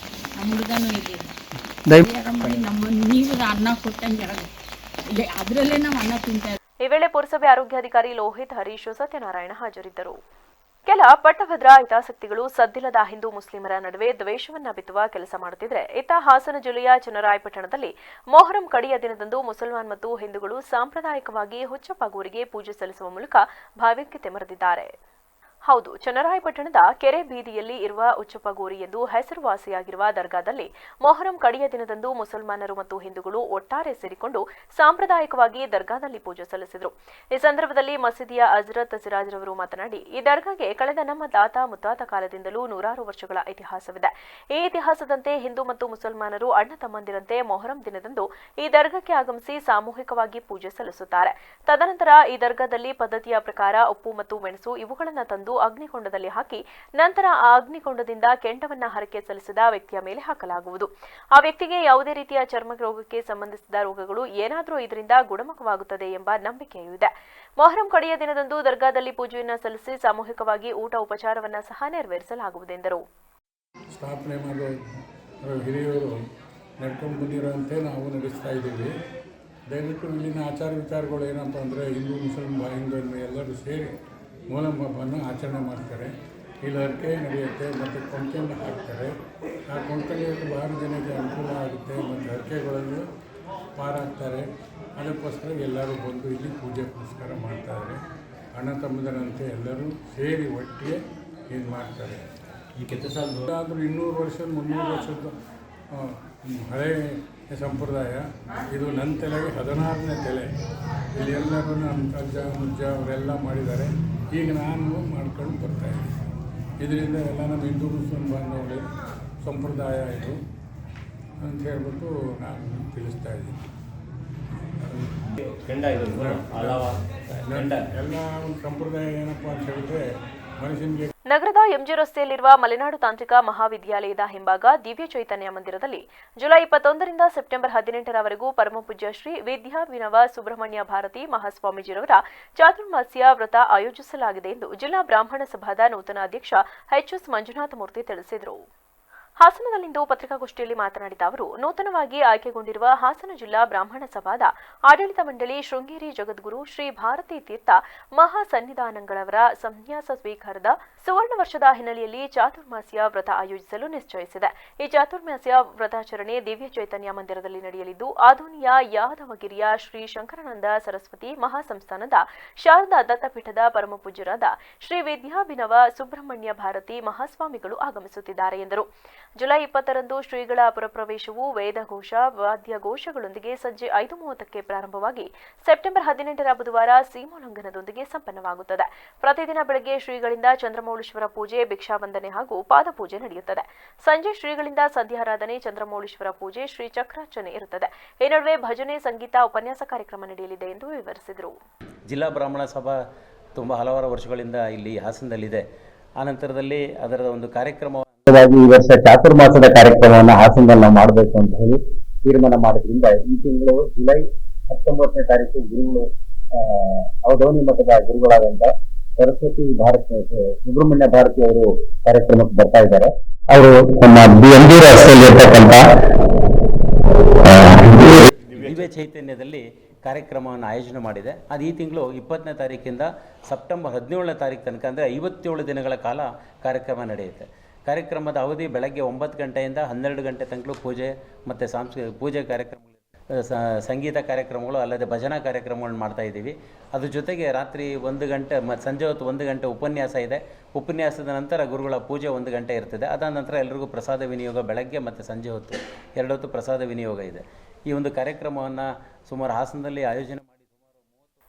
ನಮ್ಮ ಹುಡುಗನೂ ಇರಲಿಲ್ಲ. ಮಾಡಿ ನಮ್ಮ ನೀವು ಅನ್ನ ಕೊಟ್ಟಂಗೆ ಇರೋದು ಅದರಲ್ಲೇ ನಾವು ಅನ್ನ ತಿಂತಾ ಇದ್ದೀವಿ. ಈ ವೇಳೆ ಪುರಸಭೆ ಆರೋಗ್ಯಾಧಿಕಾರಿ ಲೋಹಿತ್, ಹರೀಶ್, ಸತ್ಯನಾರಾಯಣ ಹಾಜರಿದ್ದರು. ಕೆಲ ಪಟ್ಟಭದ್ರ ಹಿತಾಸಕ್ತಿಗಳು ಸದ್ದಿಲ್ಲದ ಹಿಂದೂ ಮುಸ್ಲಿಮರ ನಡುವೆ ದ್ವೇಷವನ್ನ ಬಿತ್ತುವ ಕೆಲಸ ಮಾಡುತ್ತಿದ್ರೆ, ಇತ್ತ ಹಾಸನ ಜಿಲ್ಲೆಯ ಚನ್ನರಾಯಪಟ್ಟಣದಲ್ಲಿ ಮೊಹರಂ ಕಡೆಯ ದಿನದಂದು ಮುಸಲ್ಮಾನ್ ಮತ್ತು ಹಿಂದೂಗಳು ಸಾಂಪ್ರದಾಯಿಕವಾಗಿ ಹುಚ್ಚಪ್ಪಗೂರಿಗೆ ಪೂಜೆ ಸಲ್ಲಿಸುವ ಮೂಲಕ ಭಾವೈಕ್ಯತೆ ಮೆರೆದಿದ್ದಾರೆ. ಹೌದು, ಚನ್ನರಾಯಪಟ್ಟಣದ ಕೆರೆ ಬೀದಿಯಲ್ಲಿ ಇರುವ ಉಚ್ಚಪ್ಪಗೋರಿ ಎಂದು ಹೆಸರುವಾಸಿಯಾಗಿರುವ ದರ್ಗಾದಲ್ಲಿ ಮೊಹರಂ ಕಡೆಯ ದಿನದಂದು ಮುಸಲ್ಮಾನರು ಮತ್ತು ಹಿಂದೂಗಳು ಒಟ್ಟಾರೆ ಸೇರಿಕೊಂಡು ಸಾಂಪ್ರದಾಯಿಕವಾಗಿ ದರ್ಗಾದಲ್ಲಿ ಪೂಜೆ ಸಲ್ಲಿಸಿದರು. ಈ ಸಂದರ್ಭದಲ್ಲಿ ಮಸೀದಿಯ ಹಜರತ್ ಸಿರಾಜ್ರವರು ಮಾತನಾಡಿ, ಈ ದರ್ಗಾಗೆ ಕಳೆದ ನಮ್ಮ ತಾತ ಮುತ್ತಾತ ಕಾಲದಿಂದಲೂ 100 ವರ್ಷಗಳ ಇತಿಹಾಸವಿದೆ. ಈ ಇತಿಹಾಸದಂತೆ ಹಿಂದೂ ಮತ್ತು ಮುಸಲ್ಮಾನರು ಅಣ್ಣ ತಮ್ಮಂದಿರಂತೆ ಮೊಹರಂ ದಿನದಂದು ಈ ದರ್ಗಾಕ್ಕೆ ಆಗಮಿಸಿ ಸಾಮೂಹಿಕವಾಗಿ ಪೂಜೆ ಸಲ್ಲಿಸುತ್ತಾರೆ. ತದನಂತರ ಈ ದರ್ಗಾದಲ್ಲಿ ಪದ್ಧತಿಯ ಪ್ರಕಾರ ಉಪ್ಪು ಮತ್ತು ಮೆಣಸು ಇವುಗಳನ್ನು ತಂದು ಅಗ್ನಿಕೊಂಡದಲ್ಲಿ ಹಾಕಿ ನಂತರ ಆ ಅಗ್ನಿಕೊಂಡದಿಂದ ಕೆಂಡವನ್ನ ಹರಕೆ ಸಲ್ಲಿಸಿದ ವ್ಯಕ್ತಿಯ ಮೇಲೆ ಹಾಕಲಾಗುವುದು. ಆ ವ್ಯಕ್ತಿಗೆ ಯಾವುದೇ ರೀತಿಯ ಚರ್ಮ ರೋಗಕ್ಕೆ ಸಂಬಂಧಿಸಿದ ರೋಗಗಳು ಏನಾದರೂ ಇದರಿಂದ ಗುಣಮುಖವಾಗುತ್ತದೆ ಎಂಬ ನಂಬಿಕೆಯೂ ಇದೆ. ಮೊಹರಂ ಕಡೆಯ ದಿನದಂದು ದರ್ಗಾದಲ್ಲಿ ಪೂಜೆಯನ್ನು ಸಲ್ಲಿಸಿ ಸಾಮೂಹಿಕವಾಗಿ ಊಟ ಉಪಚಾರವನ್ನ ಸಹ ನೆರವೇರಿಸಲಾಗುವುದೆಂದರು. ಸ್ಥಾಪನೆ ಮಾಡೋ ಹಿರಿಯರು ನಡ್ಕೊಂಡು ಬಂದಿರೋಂತೆ ನಾವು ನಡೆಸ್ತಾ ಇದ್ದೀವಿ. ದಯವಿಟ್ಟು ಇಲ್ಲಿನ ಆಚಾರ ವಿಚಾರಗಳು ಏನಪ್ಪ ಅಂದರೆ ಹಿಂದೂ ಮುಸಲ್ಮಾನ್ ಎಲ್ಲರೂ ಸೇರಿ ಮೂಲಂ ಹಬ್ಬವನ್ನು ಆಚರಣೆ ಮಾಡ್ತಾರೆ. ಇಲ್ಲಿ ಹರಕೆ ನಡೆಯುತ್ತೆ ಮತ್ತು ಕೊಂಕೆಯನ್ನು ಹಾಕ್ತಾರೆ. ಆ ಕೊಂಕಣಿಯಲ್ಲಿ ಭಾಳ ಜನಕ್ಕೆ ಅನುಕೂಲ ಆಗುತ್ತೆ ಮತ್ತು ಹರಕೆಗಳನ್ನು ಪಾರಾಗ್ತಾರೆ. ಅದಕ್ಕೋಸ್ಕರ ಎಲ್ಲರೂ ಬಂದು ಇಲ್ಲಿ ಪೂಜೆ ಪುನಸ್ಕಾರ ಮಾಡ್ತಾರೆ. ಅಣ್ಣ ತಮ್ಮದರಂತೆ ಎಲ್ಲರೂ ಸೇರಿ ಒಟ್ಟಿಗೆ ಇದು ಮಾಡ್ತಾರೆ. ಈ ಕೆತ್ತ ಸಾಲ ಆದರೂ 200 ವರ್ಷ 300 ವರ್ಷದ ಹಳೆಯ ಸಂಪ್ರದಾಯ. ಇದು ನನ್ನ ತಲೆಗೆ 16ನೇ ತಲೆ. ಇಲ್ಲಿ ಎಲ್ಲರೂ ನಮ್ಮ ಅಜ್ಜ ಮುಜ್ಜ ಅವರೆಲ್ಲ ಮಾಡಿದ್ದಾರೆ. ಈಗ ನಾನು ಮಾಡ್ಕೊಂಡು ಬರ್ತಾಯಿದ್ದೀನಿ. ಇದರಿಂದ ಎಲ್ಲ ನಮ್ಮ ಹಿಂದೂ ಮುಸ್ಲಿಂ ಬಾಂಧವರ ಸಂಪ್ರದಾಯ ಇದು ಅಂತ ಹೇಳ್ಬಿಟ್ಟು ನಾನು ತಿಳಿಸ್ತಾ ಇದ್ದೀನಿ. ಎಲ್ಲ ಒಂದು ಸಂಪ್ರದಾಯ ಏನಪ್ಪ ಅಂತ ಹೇಳಿದ್ರೆ ಮನುಷ್ಯನಿಗೆ. ನಗರದ ಎಂಜಿ ರಸ್ತೆಯಲ್ಲಿರುವ ಮಲೆನಾಡು ತಾಂತ್ರಿಕ ಮಹಾವಿದ್ಯಾಲಯದ ಹಿಂಭಾಗ ದಿವ್ಯ ಚೈತನ್ಯ ಮಂದಿರದಲ್ಲಿ ಜುಲೈ 21ರಿಂದ ಸೆಪ್ಟೆಂಬರ್ 18ರವರೆಗೂ ಪರಮಪೂಜ್ಯ ಶ್ರೀ ವಿದ್ಯಾವಿನವ ಸುಬ್ರಹ್ಮಣ್ಯ ಭಾರತಿ ಮಹಾಸ್ವಾಮೀಜಿರವರ ಚಾತುರ್ಮಾಸ್ಯ ವ್ರತ ಆಯೋಜಿಸಲಾಗಿದೆ ಎಂದು ಜಿಲ್ಲಾ ಬ್ರಾಹ್ಮಣ ಸಭಾದ ನೂತನ ಅಧ್ಯಕ್ಷ ಎಚ್.ಎಸ್. ಮಂಜುನಾಥ ಮೂರ್ತಿ ತಿಳಿಸಿದರು. ಹಾಸನದಲ್ಲಿಂದು ಪತ್ರಿಕಾಗೋಷ್ಠಿಯಲ್ಲಿ ಮಾತನಾಡಿದ ಅವರು, ನೂತನವಾಗಿ ಆಯ್ಕೆಗೊಂಡಿರುವ ಹಾಸನ ಜಿಲ್ಲಾ ಬ್ರಾಹ್ಮಣ ಸಭಾದ ಆಡಳಿತ ಮಂಡಳಿ ಶೃಂಗೇರಿ ಜಗದ್ಗುರು ಶ್ರೀ ಭಾರತೀ ತೀರ್ಥ ಮಹಾಸನ್ನಿಧಾನಗಳವರ ಸನ್ಯಾಸ ಸ್ವೀಕಾರದ ಸುವರ್ಣ ವರ್ಷದ ಹಿನ್ನೆಲೆಯಲ್ಲಿ ಚಾತುರ್ಮಾಸ್ಯ ವ್ರತ ಆಯೋಜಿಸಲು ನಿಶ್ಚಯಿಸಿದೆ. ಈ ಚಾತುರ್ಮಾಸ್ಯ ವ್ರತಾಚರಣೆ ದಿವ್ಯ ಚೈತನ್ಯ ಮಂದಿರದಲ್ಲಿ ನಡೆಯಲಿದ್ದು, ಆಧುನಿಯ ಯಾದವಗಿರಿಯ ಶ್ರೀ ಶಂಕರಾನಂದ ಸರಸ್ವತಿ ಮಹಾಸಂಸ್ಥಾನದ ಶಾರದಾ ದತ್ತಪೀಠದ ಪರಮಪೂಜ್ಯರಾದ ಶ್ರೀ ವಿದ್ಯಾಭಿನವ ಸುಬ್ರಹ್ಮಣ್ಯ ಭಾರತಿ ಮಹಾಸ್ವಾಮಿಗಳು ಆಗಮಿಸುತ್ತಿದ್ದಾರೆ ಎಂದರು. ಜುಲೈ 20ರಂದು ಶ್ರೀಗಳ ಪುರಪ್ರವೇಶವು ವೇದಘೋಷ ವಾದ್ಯಘೋಷಗಳೊಂದಿಗೆ ಸಂಜೆ 5:30ಕ್ಕೆ ಪ್ರಾರಂಭವಾಗಿ ಸೆಪ್ಟೆಂಬರ್ 18ರ ಬುಧವಾರ ಸೀಮೋಲ್ಲಂಘನದೊಂದಿಗೆ ಸಂಪನ್ನವಾಗುತ್ತದೆ. ಪ್ರತಿದಿನ ಬೆಳಗ್ಗೆ ಶ್ರೀಗಳಿಂದ ಚಂದ್ರಮೌಳೀಶ್ವರ ಪೂಜೆ, ಭಿಕ್ಷಾವಂದನೆ ಹಾಗೂ ಪಾದಪೂಜೆ ನಡೆಯುತ್ತದೆ. ಸಂಜೆ ಶ್ರೀಗಳಿಂದ ಸಂಧ್ಯಾರಾಧನೆ, ಚಂದ್ರಮೌಳೀಶ್ವರ ಪೂಜೆ, ಶ್ರೀ ಚಕ್ರಾರ್ಚನೆ ಇರುತ್ತದೆ. ಈ ನಡುವೆ ಭಜನೆ, ಸಂಗೀತ, ಉಪನ್ಯಾಸ ಕಾರ್ಯಕ್ರಮ ನಡೆಯಲಿದೆ ಎಂದು ವಿವರಿಸಿದರು. ಜಿಲ್ಲಾ ಬ್ರಾಹ್ಮಣ ಸಭಾ ತುಂಬ ಹಲವಾರು ವರ್ಷಗಳಿಂದ ಇಲ್ಲಿ ಹಾಸನದಲ್ಲಿದೆ. ಆನಂತರದಲ್ಲಿ ಅದರ ಒಂದು ಕಾರ್ಯಕ್ರಮ ಈ ವರ್ಷ ಚಾತುರ್ಮಾಸದ ಕಾರ್ಯಕ್ರಮವನ್ನು ಹಾಸನದಲ್ಲಿ ನಾವು ಮಾಡಬೇಕು ಅಂತ ಹೇಳಿ ತೀರ್ಮಾನ ಮಾಡೋದ್ರಿಂದ ಈ ತಿಂಗಳು ಜುಲೈ 19ನೇ ತಾರೀಕು ಗುರುಗಳು ಅವಧೂನಿ ಮಠದ ಗುರುಗಳಾದಂಥ ಸರಸ್ವತಿ ಸುಬ್ರಹ್ಮಣ್ಯ ಭಾರತಿ ಅವರು ಕಾರ್ಯಕ್ರಮಕ್ಕೆ ಬರ್ತಾ ಇದ್ದಾರೆ. ಅವರು ನಮ್ಮ ಎಂಜಿ ರಸ್ತೆಯಲ್ಲಿ ಇರ್ತಕ್ಕಂಥ ದಿವ್ಯ ಚೈತನ್ಯದಲ್ಲಿ ಕಾರ್ಯಕ್ರಮವನ್ನು ಆಯೋಜನೆ ಮಾಡಿದೆ. ಅದು ಈ ತಿಂಗಳು 20ನೇ ತಾರೀಕಿಂದ ಸೆಪ್ಟೆಂಬರ್ 17ನೇ ತಾರೀಕು ತನಕ ಅಂದರೆ 57 ದಿನಗಳ ಕಾಲ ಕಾರ್ಯಕ್ರಮ ನಡೆಯುತ್ತೆ. ಕಾರ್ಯಕ್ರಮದ ಅವಧಿ ಬೆಳಗ್ಗೆ 9 ಗಂಟೆಯಿಂದ 12 ಗಂಟೆ ತನಕ ಪೂಜೆ ಮತ್ತು ಪೂಜೆ ಕಾರ್ಯಕ್ರಮಗಳು, ಸಂಗೀತ ಕಾರ್ಯಕ್ರಮಗಳು ಅಲ್ಲದೆ ಭಜನಾ ಕಾರ್ಯಕ್ರಮಗಳನ್ನು ಮಾಡ್ತಾ ಇದ್ದೀವಿ. ಅದ್ರ ಜೊತೆಗೆ ರಾತ್ರಿ 1 ಗಂಟೆ ಮತ್ತು ಸಂಜೆ ಹೊತ್ತು 1 ಗಂಟೆ ಉಪನ್ಯಾಸ ಇದೆ. ಉಪನ್ಯಾಸದ ನಂತರ ಗುರುಗಳ ಪೂಜೆ 1 ಗಂಟೆ ಇರ್ತದೆ. ಅದಾದ ನಂತರ ಎಲ್ಲರಿಗೂ ಪ್ರಸಾದ ವಿನಿಯೋಗ ಬೆಳಗ್ಗೆ ಮತ್ತು ಸಂಜೆ ಹೊತ್ತು 2 ಹೊತ್ತು ಪ್ರಸಾದ ವಿನಿಯೋಗ ಇದೆ. ಈ ಒಂದು ಕಾರ್ಯಕ್ರಮವನ್ನು ಸುಮಾರು ಹಾಸನದಲ್ಲಿ ಆಯೋಜನೆ ಮಾಡಿ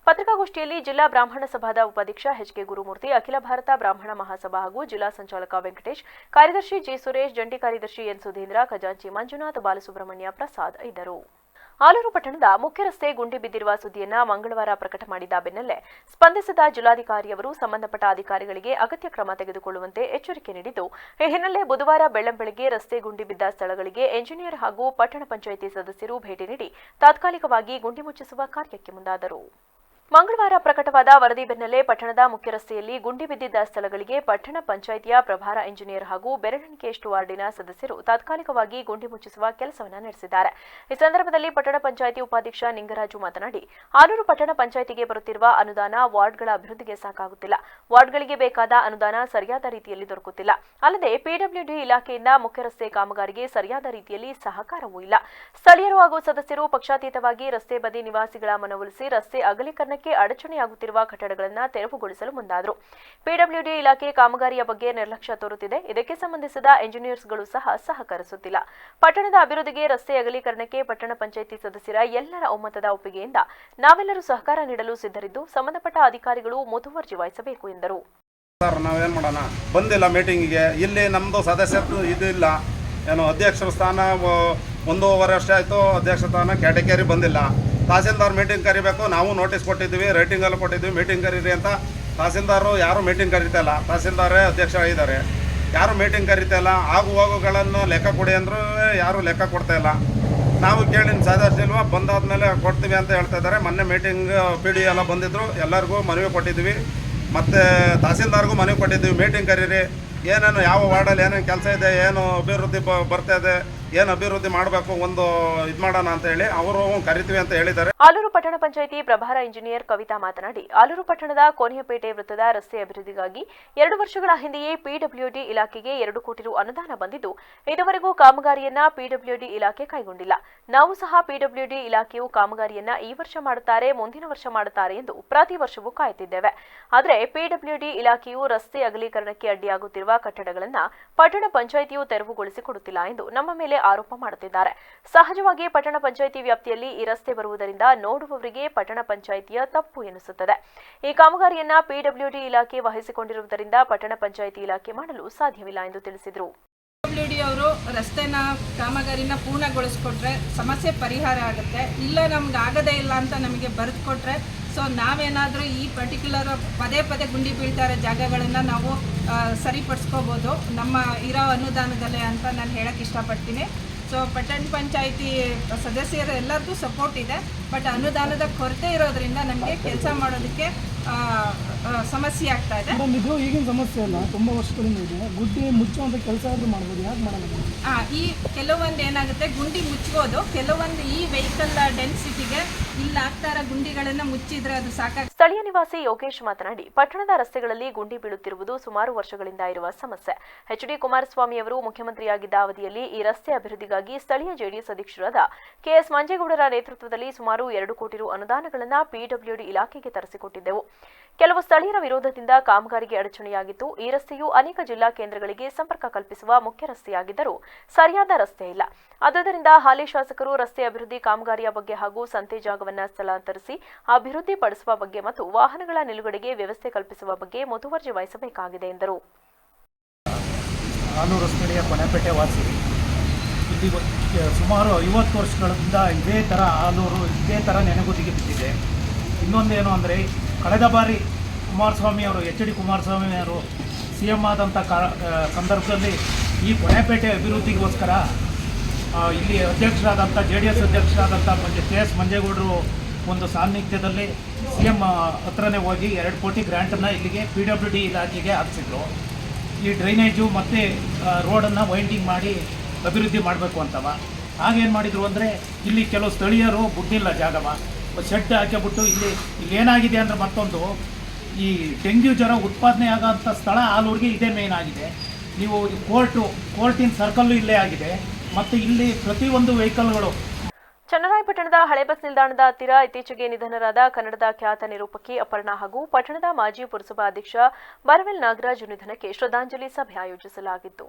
ಪತ್ರಿಕಾಗೋಷ್ಠಿಯಲ್ಲಿ ಜಿಲ್ಲಾ ಬ್ರಾಹ್ಮಣ ಸಭಾದ ಉಪಾಧ್ಯಕ್ಷ ಎಚ್.ಕೆ. ಗುರುಮೂರ್ತಿ, ಅಖಿಲ ಭಾರತ ಬ್ರಾಹ್ಮಣ ಮಹಾಸಭಾ ಹಾಗೂ ಜಿಲ್ಲಾ ಸಂಚಾಲಕ ವೆಂಕಟೇಶ್, ಕಾರ್ಯದರ್ಶಿ ಜಿ. ಸುರೇಶ್, ಜಂಟಿ ಕಾರ್ಯದರ್ಶಿ ಎನ್. ಸುಧೀಂದ್ರ, ಖಜಾಂಚಿ ಮಂಜುನಾಥ್, ಬಾಲಸುಬ್ರಹ್ಮಣ್ಯ ಪ್ರಸಾದ್ ಇದ್ದರು. ಆಲೂರು ಪಟ್ಟಣದ ಮುಖ್ಯ ರಸ್ತೆ ಗುಂಡಿ ಬಿದ್ದಿರುವ ಸುದ್ದಿಯನ್ನ ಮಂಗಳವಾರ ಪ್ರಕಟ ಮಾಡಿದ ಬೆನ್ನಲ್ಲೇ ಸ್ಪಂದಿಸಿದ ಜಿಲ್ಲಾಧಿಕಾರಿಯವರು ಸಂಬಂಧಪಟ್ಟ ಅಧಿಕಾರಿಗಳಿಗೆ ಅಗತ್ಯ ಕ್ರಮ ತೆಗೆದುಕೊಳ್ಳುವಂತೆ ಎಚ್ಚರಿಕೆ ನೀಡಿದ್ದು, ಈ ಹಿನ್ನೆಲೆ ಬುಧವಾರ ಬೆಳ್ಳಂಬೆಳಗ್ಗೆ ರಸ್ತೆ ಗುಂಡಿ ಬಿದ್ದ ಸ್ಥಳಗಳಿಗೆ ಎಂಜಿನಿಯರ್ ಹಾಗೂ ಪಟ್ಟಣ ಪಂಚಾಯಿತಿ ಸದಸ್ಯರು ಭೇಟಿ ನೀಡಿ ತಾತ್ಕಾಲಿಕವಾಗಿ ಗುಂಡಿ ಮುಚ್ಚಿಸುವ ಕಾರ್ಯಕ್ಕೆ ಮುಂದಾದರು. ಮಂಗಳವಾರ ಪ್ರಕಟವಾದ ವರದಿ ಬೆನ್ನಲ್ಲೇ ಪಟ್ಟಣದ ಮುಖ್ಯ ರಸ್ತೆಯಲ್ಲಿ ಗುಂಡಿ ಬಿದ್ದಿದ್ದ ಸ್ಥಳಗಳಿಗೆ ಪಟ್ಟಣ ಪಂಚಾಯಿತಿಯ ಪ್ರಭಾರ ಎಂಜಿನಿಯರ್ ಹಾಗೂ ಬೆರಳೆಣಿಕೆಯಷ್ಟು ವಾರ್ಡಿನ ಸದಸ್ಯರು ತಾತ್ಕಾಲಿಕವಾಗಿ ಗುಂಡಿ ಮುಚ್ಚಿಸುವ ಕೆಲಸವನ್ನು ನಡೆಸಿದ್ದಾರೆ. ಈ ಸಂದರ್ಭದಲ್ಲಿ ಪಟ್ಟಣ ಪಂಚಾಯಿತಿ ಉಪಾಧ್ಯಕ್ಷ ನಿಂಗರಾಜು ಮಾತನಾಡಿ, ಆಲೂರು ಪಟ್ಟಣ ಪಂಚಾಯಿತಿಗೆ ಬರುತ್ತಿರುವ ಅನುದಾನ ವಾರ್ಡ್ಗಳ ಅಭಿವೃದ್ಧಿಗೆ ಸಾಕಾಗುತ್ತಿಲ್ಲ. ವಾರ್ಡ್ಗಳಿಗೆ ಬೇಕಾದ ಅನುದಾನ ಸರಿಯಾದ ರೀತಿಯಲ್ಲಿ ದೊರಕುತ್ತಿಲ್ಲ. ಅಲ್ಲದೆ ಪಿಡಬ್ಲ್ಯೂಡಿ ಇಲಾಖೆಯಿಂದ ಮುಖ್ಯ ರಸ್ತೆ ಕಾಮಗಾರಿಗೆ ಸರಿಯಾದ ರೀತಿಯಲ್ಲಿ ಸಹಕಾರವೂ ಇಲ್ಲ. ಸ್ಥಳೀಯರು ಹಾಗೂ ಸದಸ್ಯರು ಪಕ್ಷಾತೀತವಾಗಿ ರಸ್ತೆ ಬದಿ ನಿವಾಸಿಗಳ ಮನವೊಲಿಸಿ ರಸ್ತೆ ಅಗಲೀಕರಣ ಅಡಚಣೆಯಾಗುತ್ತಿರುವ ಕಟ್ಟಡಗಳನ್ನು ತೆರವುಗೊಳಿಸಲು ಮುಂದಾದರು. ಪಿಡಬ್ಲ್ಯೂಡಿ ಇಲಾಖೆ ಕಾಮಗಾರಿಯ ಬಗ್ಗೆ ನಿರ್ಲಕ್ಷ್ಯ ತೋರುತ್ತಿದೆ. ಇದಕ್ಕೆ ಸಂಬಂಧಿಸಿದ ಎಂಜಿನಿಯರ್ಸ್ಗಳು ಸಹ ಸಹಕರಿಸುತ್ತಿಲ್ಲ. ಪಟ್ಟಣದ ಅಭಿವೃದ್ಧಿಗೆ ರಸ್ತೆ ಅಗಲೀಕರಣಕ್ಕೆ ಪಟ್ಟಣ ಪಂಚಾಯಿತಿ ಸದಸ್ಯರ ಎಲ್ಲರ ಒಮ್ಮತದ ಒಪ್ಪಿಗೆಯಿಂದ ನಾವೆಲ್ಲರೂ ಸಹಕಾರ ನೀಡಲು ಸಿದ್ಧರಿದ್ದು, ಸಂಬಂಧಪಟ್ಟ ಅಧಿಕಾರಿಗಳು ಮುತುವರ್ಜಿ ವಹಿಸಬೇಕು ಎಂದರು. ಸರ್, ನಾವೇನು ಮಾಡೋಣ, ಬಂದಿಲ್ಲ ಮೀಟಿಂಗಿಗೆ. ಇಲ್ಲಿ ನಮ್ಮದು ಸದಸ್ಯರು ಇದಿಲ್ಲ, ಏನು ಅಧ್ಯಕ್ಷರ ಸ್ಥಾನ 1.5 ವರ್ಷ ಆಯಿತು. ಅಧ್ಯಕ್ಷ ಸ್ಥಾನ ಕ್ಯಾಟಗರಿ ಬಂದಿಲ್ಲ. ತಹಸೀಲ್ದಾರ್ ಮೀಟಿಂಗ್ ಕರಿಬೇಕು, ನಾವು ನೋಟಿಸ್ ಕೊಟ್ಟಿದ್ದೀವಿ, ರೈಟಿಂಗಲ್ಲಿ ಕೊಟ್ಟಿದ್ದೀವಿ ಮೀಟಿಂಗ್ ಕರೀರಿ ಅಂತ. ತಹಸೀಲ್ದಾರು ಯಾರು ಮೀಟಿಂಗ್ ಕರೀತಾ ಇಲ್ಲ. ತಹಸೀಲ್ದಾರೇ ಅಧ್ಯಕ್ಷ ಆಗಿದ್ದಾರೆ, ಯಾರು ಮೀಟಿಂಗ್ ಕರೀತಾ ಇಲ್ಲ. ಆಗು ಹೋಗುಗಳನ್ನು ಲೆಕ್ಕ ಕೊಡಿ ಅಂದರೂ ಯಾರೂ ಲೆಕ್ಕ ಕೊಡ್ತಾ ಇಲ್ಲ. ನಾವು ಕೇಳಿ ಸದಸ್ಯಲ್ವ ಬಂದಾದ್ಮೇಲೆ ಕೊಡ್ತೀವಿ ಅಂತ ಹೇಳ್ತಾ ಇದ್ದಾರೆ. ಮೊನ್ನೆ ಮೀಟಿಂಗ್ PD ಎಲ್ಲ ಬಂದಿದ್ದರು, ಎಲ್ಲರಿಗೂ ಮನವಿ ಕೊಟ್ಟಿದ್ದೀವಿ. ಮತ್ತು ತಹಸೀಲ್ದಾರ್ಗೂ ಮನವಿ ಕೊಟ್ಟಿದ್ದೀವಿ, ಮೀಟಿಂಗ್ ಕರೀರಿ, ಏನೇನು ಯಾವ ವಾರ್ಡಲ್ಲಿ ಏನೇನು ಕೆಲಸ ಇದೆ, ಏನು ಅಭಿವೃದ್ಧಿ ಬರ್ತಾ ಇದೆ, ಏನು ಅಭಿವೃದ್ಧಿ ಮಾಡಬೇಕು ಒಂದು ಇದು ಮಾಡೋಣ ಅಂತ ಹೇಳಿ ಅವರು ಕರಿತೀವಿ ಅಂತ ಹೇಳಿದ್ದಾರೆ. ಆಲೂರು ಪಟ್ಟಣ ಪಂಚಾಯಿತಿ ಪ್ರಭಾರ ಇಂಜಿನಿಯರ್ ಕವಿತಾ ಮಾತನಾಡಿ, ಆಲೂರು ಪಟ್ಟಣದ ಕೋನೆಯಪೇಟೆ ವೃತ್ತದ ರಸ್ತೆ ಅಭಿವೃದ್ಧಿಗಾಗಿ 2 ವರ್ಷಗಳ ಹಿಂದೆಯೇ ಪಿಡಬ್ಲ್ಯೂಡಿ ಇಲಾಖೆಗೆ 2 ಕೋಟಿ ರು ಅನುದಾನ ಬಂದಿದ್ದು, ಇದುವರೆಗೂ ಕಾಮಗಾರಿಯನ್ನ ಪಿಡಬ್ಲ್ಯೂಡಿ ಇಲಾಖೆ ಕೈಗೊಂಡಿಲ್ಲ. ನಾವು ಸಹ ಪಿಡಬ್ಲ್ಯೂಡಿ ಇಲಾಖೆಯು ಕಾಮಗಾರಿಯನ್ನ ಈ ವರ್ಷ ಮಾಡುತ್ತಾರೆ, ಮುಂದಿನ ವರ್ಷ ಮಾಡುತ್ತಾರೆ ಎಂದು ಪ್ರತಿ ವರ್ಷವೂ ಕಾಯುತ್ತಿದ್ದೇವೆ. ಆದರೆ ಪಿಡಬ್ಲ್ಯೂಡಿ ಇಲಾಖೆಯು ರಸ್ತೆ ಅಗಲೀಕರಣಕ್ಕೆ ಅಡ್ಡಿಯಾಗುತ್ತಿರುವ ಕಟ್ಟಡಗಳನ್ನ ಪಟ್ಟಣ ಪಂಚಾಯಿತಿಯು ತೆರವುಗೊಳಿಸಿಕೊಡುತ್ತಿಲ್ಲ ಎಂದು ನಮ್ಮ ಮೇಲೆ ಆರೋಪ ಮಾಡುತ್ತಿದ್ದಾರೆ. ಸಹಜವಾಗಿ ಪಟ್ಟಣ ಪಂಚಾಯಿತಿ ವ್ಯಾಪ್ತಿಯಲ್ಲಿ ಈ ರಸ್ತೆ ಬರುವುದರಿಂದ ನೋಡುವವರಿಗೆ ಪಟ್ಟಣ ಪಂಚಾಯಿತಿಯ ತಪ್ಪು ಎನಿಸುತ್ತದೆ. ಈ ಕಾಮಗಾರಿಯನ್ನ ಪಿಡಬ್ಲ್ಯೂಡಿ ಇಲಾಖೆ ವಹಿಸಿಕೊಂಡಿರುವುದರಿಂದ ಪಟ್ಟಣ ಪಂಚಾಯಿತಿ ಇಲಾಖೆ ಮಾಡಲು ಸಾಧ್ಯವಿಲ್ಲ ಎಂದು ತಿಳಿಸಿದರು. ಪಿಡಬ್ಲ್ಯೂಡಿ ಅವರು ರಸ್ತೆನ ಕಾಮಗಾರಿನ ಪೂರ್ಣಗೊಳಿಸ್ಕೊಟ್ರೆ ಸಮಸ್ಯೆ ಪರಿಹಾರ ಆಗುತ್ತೆ. ಇಲ್ಲ ನಮ್ಗೆ ಆಗದೇ ಇಲ್ಲ ಅಂತ ನಮಗೆ ಬರೆದು ಕೊಟ್ರೆ ಸೊ ನಾವೇನಾದರೂ ಈ ಪರ್ಟಿಕ್ಯುಲರ್ ಪದೇ ಪದೇ ಗುಂಡಿ ಬೀಳ್ತಾ ಇರೋ ಜಾಗಗಳನ್ನು ನಾವು ಸರಿಪಡಿಸ್ಕೋಬೋದು ನಮ್ಮ ಇರೋ ಅನುದಾನದಲ್ಲೇ ಅಂತ ನಾನು ಹೇಳಕ್ಕೆ ಇಷ್ಟಪಡ್ತೀನಿ. ಸೊ ಪಟ್ಟಣ ಪಂಚಾಯಿತಿ ಸದಸ್ಯರು ಎಲ್ಲರಿಗೂ ಸಪೋರ್ಟ್ ಇದೆ, ಬಟ್ ಅನುದಾನದ ಕೊರತೆ ಇರೋದ್ರಿಂದ ನಮಗೆ ಕೆಲಸ ಮಾಡೋದಕ್ಕೆ ಸಮಸ್ಯೆ ಆಗ್ತಾ ಇದೆ. ಇದು ಈಗಿನ ಸಮಸ್ಯೆ ಅಲ್ಲ, ತುಂಬ ವರ್ಷಗಳಿಂದ ಇದೆ. ಗುಡ್ಡಿ ಮುಚ್ಚುವಂಥ ಕೆಲಸ ಆದರೂ ಮಾಡ್ಬೋದು, ಯಾಕೆ ಮಾಡಲ್ಲ? ಈ ಕೆಲವೊಂದು ಏನಾಗುತ್ತೆ, ಗುಂಡಿ ಮುಚ್ಬೋದು. ಕೆಲವೊಂದು ಈ ವೆಹಿಕಲ್ ಡೆನ್ಸಿಟಿಗೆ ಇಲ್ಲ ಆಗ್ತಾ ಇರೋ ಗುಂಡಿಗಳನ್ನು ಮುಚ್ಚಿದ್ರೆ ಅದು ಸಾಕಾಗ. ಸ್ಥಳೀಯ ನಿವಾಸಿ ಯೋಗೇಶ್ ಮಾತನಾಡಿ, ಪಟ್ಟಣದ ರಸ್ತೆಗಳಲ್ಲಿ ಗುಂಡಿ ಬೀಳುತ್ತಿರುವುದು ಸುಮಾರು ವರ್ಷಗಳಿಂದ ಇರುವ ಸಮಸ್ಯೆ. ಎಚ್.ಡಿ. ಕುಮಾರಸ್ವಾಮಿ ಅವರು ಮುಖ್ಯಮಂತ್ರಿಯಾಗಿದ್ದ ಅವಧಿಯಲ್ಲಿ ಈ ರಸ್ತೆ ಅಭಿವೃದ್ಧಿಗಾಗಿ ಸ್ಥಳೀಯ ಜೆಡಿಎಸ್ ಅಧ್ಯಕ್ಷರಾದ ಕೆಎಸ್ ಮಂಜೇಗೌಡರ ನೇತೃತ್ವದಲ್ಲಿ ಸುಮಾರು 2 ಕೋಟಿ ರು ಅನುದಾನಗಳನ್ನು ಪಿಡಬ್ಲ್ಯೂಡಿ ಇಲಾಖೆಗೆ ತರಿಸಿಕೊಟ್ಟಿದ್ದೆವು. ಕೆಲವು ಸ್ಥಳೀಯರ ವಿರೋಧದಿಂದ ಕಾಮಗಾರಿಗೆ ಅಡಚಣೆಯಾಗಿತ್ತು. ಈ ರಸ್ತೆಯು ಅನೇಕ ಜಿಲ್ಲಾ ಕೇಂದ್ರಗಳಿಗೆ ಸಂಪರ್ಕ ಕಲ್ಪಿಸುವ ಮುಖ್ಯ ರಸ್ತೆಯಾಗಿದ್ದರೂ ಸರಿಯಾದ ರಸ್ತೆ ಇಲ್ಲ. ಆದ್ದರಿಂದ ಹಾಲಿ ಶಾಸಕರು ರಸ್ತೆ ಅಭಿವೃದ್ಧಿ ಕಾಮಗಾರಿಯ ಬಗ್ಗೆ ಹಾಗೂ ಸಂತೆ ಜಾಗವನ್ನು ಸ್ಥಳಾಂತರಿಸಿ ಅಭಿವೃದ್ಧಿ ಪಡಿಸುವ ಬಗ್ಗೆ ಮತ್ತು ವಾಹನಗಳ ನಿಲುಗಡೆಗೆ ವ್ಯವಸ್ಥೆ ಕಲ್ಪಿಸುವ ಬಗ್ಗೆ ಮುತುವರ್ಜಿ ವಹಿಸಬೇಕಾಗಿದೆ ಎಂದರು. ಆಲೂರು ರಸ್ತೆಯ ಕೊನೆಪೇಟೆ ವಾಸಿ. ಇಲ್ಲಿ ಸುಮಾರು 50 ವರ್ಷಗಳಿಂದ ಇದೇ ಥರ ಆಲೂರು ಇದೇ ಥರ ನೆನೆಗುದಿಗೆ ಬಿದ್ದಿದೆ. ಇನ್ನೊಂದೇನು ಅಂದರೆ, ಕಳೆದ ಬಾರಿ ಎಚ್.ಡಿ. ಕುಮಾರಸ್ವಾಮಿ ಅವರು CM ಆದಂಥ ಸಂದರ್ಭದಲ್ಲಿ ಈ ಕೊನೆಪೇಟೆ ಅಭಿವೃದ್ಧಿಗೋಸ್ಕರ ಇಲ್ಲಿ ಅಧ್ಯಕ್ಷರಾದಂಥ JDS ಅಧ್ಯಕ್ಷರಾದಂಥ KS ಮಂಜೇಗೌಡರು ಒಂದು ಸಾನ್ನಿಧ್ಯದಲ್ಲಿ CM ಹತ್ರನೇ ಹೋಗಿ 2 ಕೋಟಿ ಗ್ರ್ಯಾಂಟನ್ನು ಇಲ್ಲಿಗೆ PWD ಇಲಾಖೆಗೆ ಹಾಕಿಸಿದ್ರು. ಈ ಡ್ರೈನೇಜು ಮತ್ತು ರೋಡನ್ನು ವೈಂಡಿಂಗ್ ಮಾಡಿ ಅಭಿವೃದ್ಧಿ ಮಾಡಬೇಕು ಅಂತವ. ಆಗೇನು ಮಾಡಿದರು ಅಂದರೆ, ಇಲ್ಲಿ ಕೆಲವು ಸ್ಥಳೀಯರು ಬಿಟ್ಟಿಲ್ಲ ಜಾಗವ, ಶೆಡ್ ಹಾಕಿಬಿಟ್ಟು ಇಲ್ಲಿ ಏನಾಗಿದೆ ಅಂದರೆ, ಮತ್ತೊಂದು ಈ ಡೆಂಗ್ಯೂ ಜ್ವರ ಉತ್ಪಾದನೆ ಆಗೋಂಥ ಸ್ಥಳ ಆಲೂರಿಗೆ ಇದೇ ಮೇನ್ ಆಗಿದೆ. ನೀವು ಕೋರ್ಟಿನ ಸರ್ಕಲ್ಲು ಇಲ್ಲೇ ಆಗಿದೆ ಮತ್ತು ಇಲ್ಲಿ ಪ್ರತಿಯೊಂದು ವೆಹಿಕಲ್ಗಳು. ಚನ್ನರಾಯಪಟ್ಟಣದ ಹಳೆ ಬಸ್ ನಿಲ್ದಾಣದ ಹತ್ತಿರ ಇತ್ತೀಚೆಗೆ ನಿಧನರಾದ ಕನ್ನಡದ ಖ್ಯಾತ ನಿರೂಪಕಿ ಅಪರ್ಣಾ ಹಾಗೂ ಪಟ್ಟಣದ ಮಾಜಿ ಪುರಸಭಾ ಅಧ್ಯಕ್ಷ ಬರವೆಲ್ ನಾಗರಾಜ್ ನಿಧನಕ್ಕೆ ಶ್ರದ್ಧಾಂಜಲಿ ಸಭೆ ಆಯೋಜಿಸಲಾಗಿತ್ತು.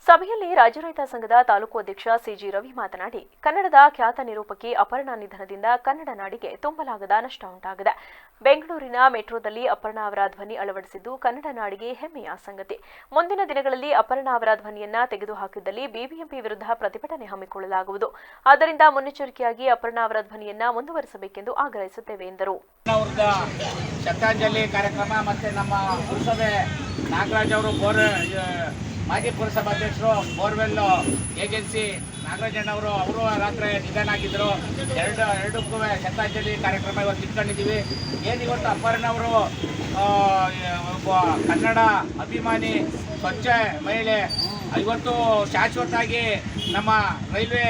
ಸಭೆಯಲ್ಲಿ ರಾಜ್ಯ ರೈತ ಸಂಘದ ತಾಲೂಕು ಅಧ್ಯಕ್ಷ ಸಿಜಿ ರವಿ ಮಾತನಾಡಿ, ಕನ್ನಡದ ಖ್ಯಾತ ನಿರೂಪಕಿ ಅಪರ್ಣಾ ನಿಧನದಿಂದ ಕನ್ನಡ ನಾಡಿಗೆ ತುಂಬಲಾಗದ ನಷ್ಟ ಉಂಟಾಗಿದೆ. ಬೆಂಗಳೂರಿನ ಮೆಟ್ರೋದಲ್ಲಿ ಅಪರ್ಣಾ ಅವರ ಧ್ವನಿ ಅಳವಡಿಸಿದ್ದು ಕನ್ನಡ ನಾಡಿಗೆ ಹೆಮ್ಮೆಯ ಸಂಗತಿ. ಮುಂದಿನ ದಿನಗಳಲ್ಲಿ ಅಪರ್ಣಾ ಅವರ ಧ್ವನಿಯನ್ನ ತೆಗೆದುಹಾಕಿದ್ದಲ್ಲಿ ಬಿಬಿಎಂಪಿ ವಿರುದ್ಧ ಪ್ರತಿಭಟನೆ ಹಮ್ಮಿಕೊಳ್ಳಲಾಗುವುದು. ಆದ್ದರಿಂದ ಮುನ್ನೆಚ್ಚರಿಕೆಯಾಗಿ ಅಪರ್ಣಾ ಅವರ ಧ್ವನಿಯನ್ನ ಮುಂದುವರಿಸಬೇಕೆಂದು ಆಗ್ರಹಿಸುತ್ತೇವೆ ಎಂದರು. ಶ್ರದ್ಧಾಂಜಲಿ ಕಾರ್ಯಕ್ರಮ ಮತ್ತು ನಮ್ಮ ಪುರಸಭೆ ನಾಗರಾಜ್ ಅವರು ಮಾಜಿ ಪುರಸಭಾಧ್ಯಕ್ಷರು ಬೋರ್ವೆಲ್ ಏಜೆನ್ಸಿ ನಾಗರಾಜಣ್ಣವರು ರಾತ್ರಿ ನಿಧನ ಆಗಿದ್ದರು. ಎರಡಕ್ಕೂ ಶ್ರದ್ಧಾಂಜಲಿ ಕಾರ್ಯಕ್ರಮ ಇವತ್ತು ಇಟ್ಕೊಂಡಿದ್ದೀವಿ. ಏನಿವತ್ತು ಅಪರ್ಣವರು ಒಬ್ಬ ಕನ್ನಡ ಅಭಿಮಾನಿ, ಸ್ವಚ್ಛ ಮಹಿಳೆ, ಇವತ್ತು ಶಾಶ್ವತವಾಗಿ ನಮ್ಮ ರೈಲ್ವೆ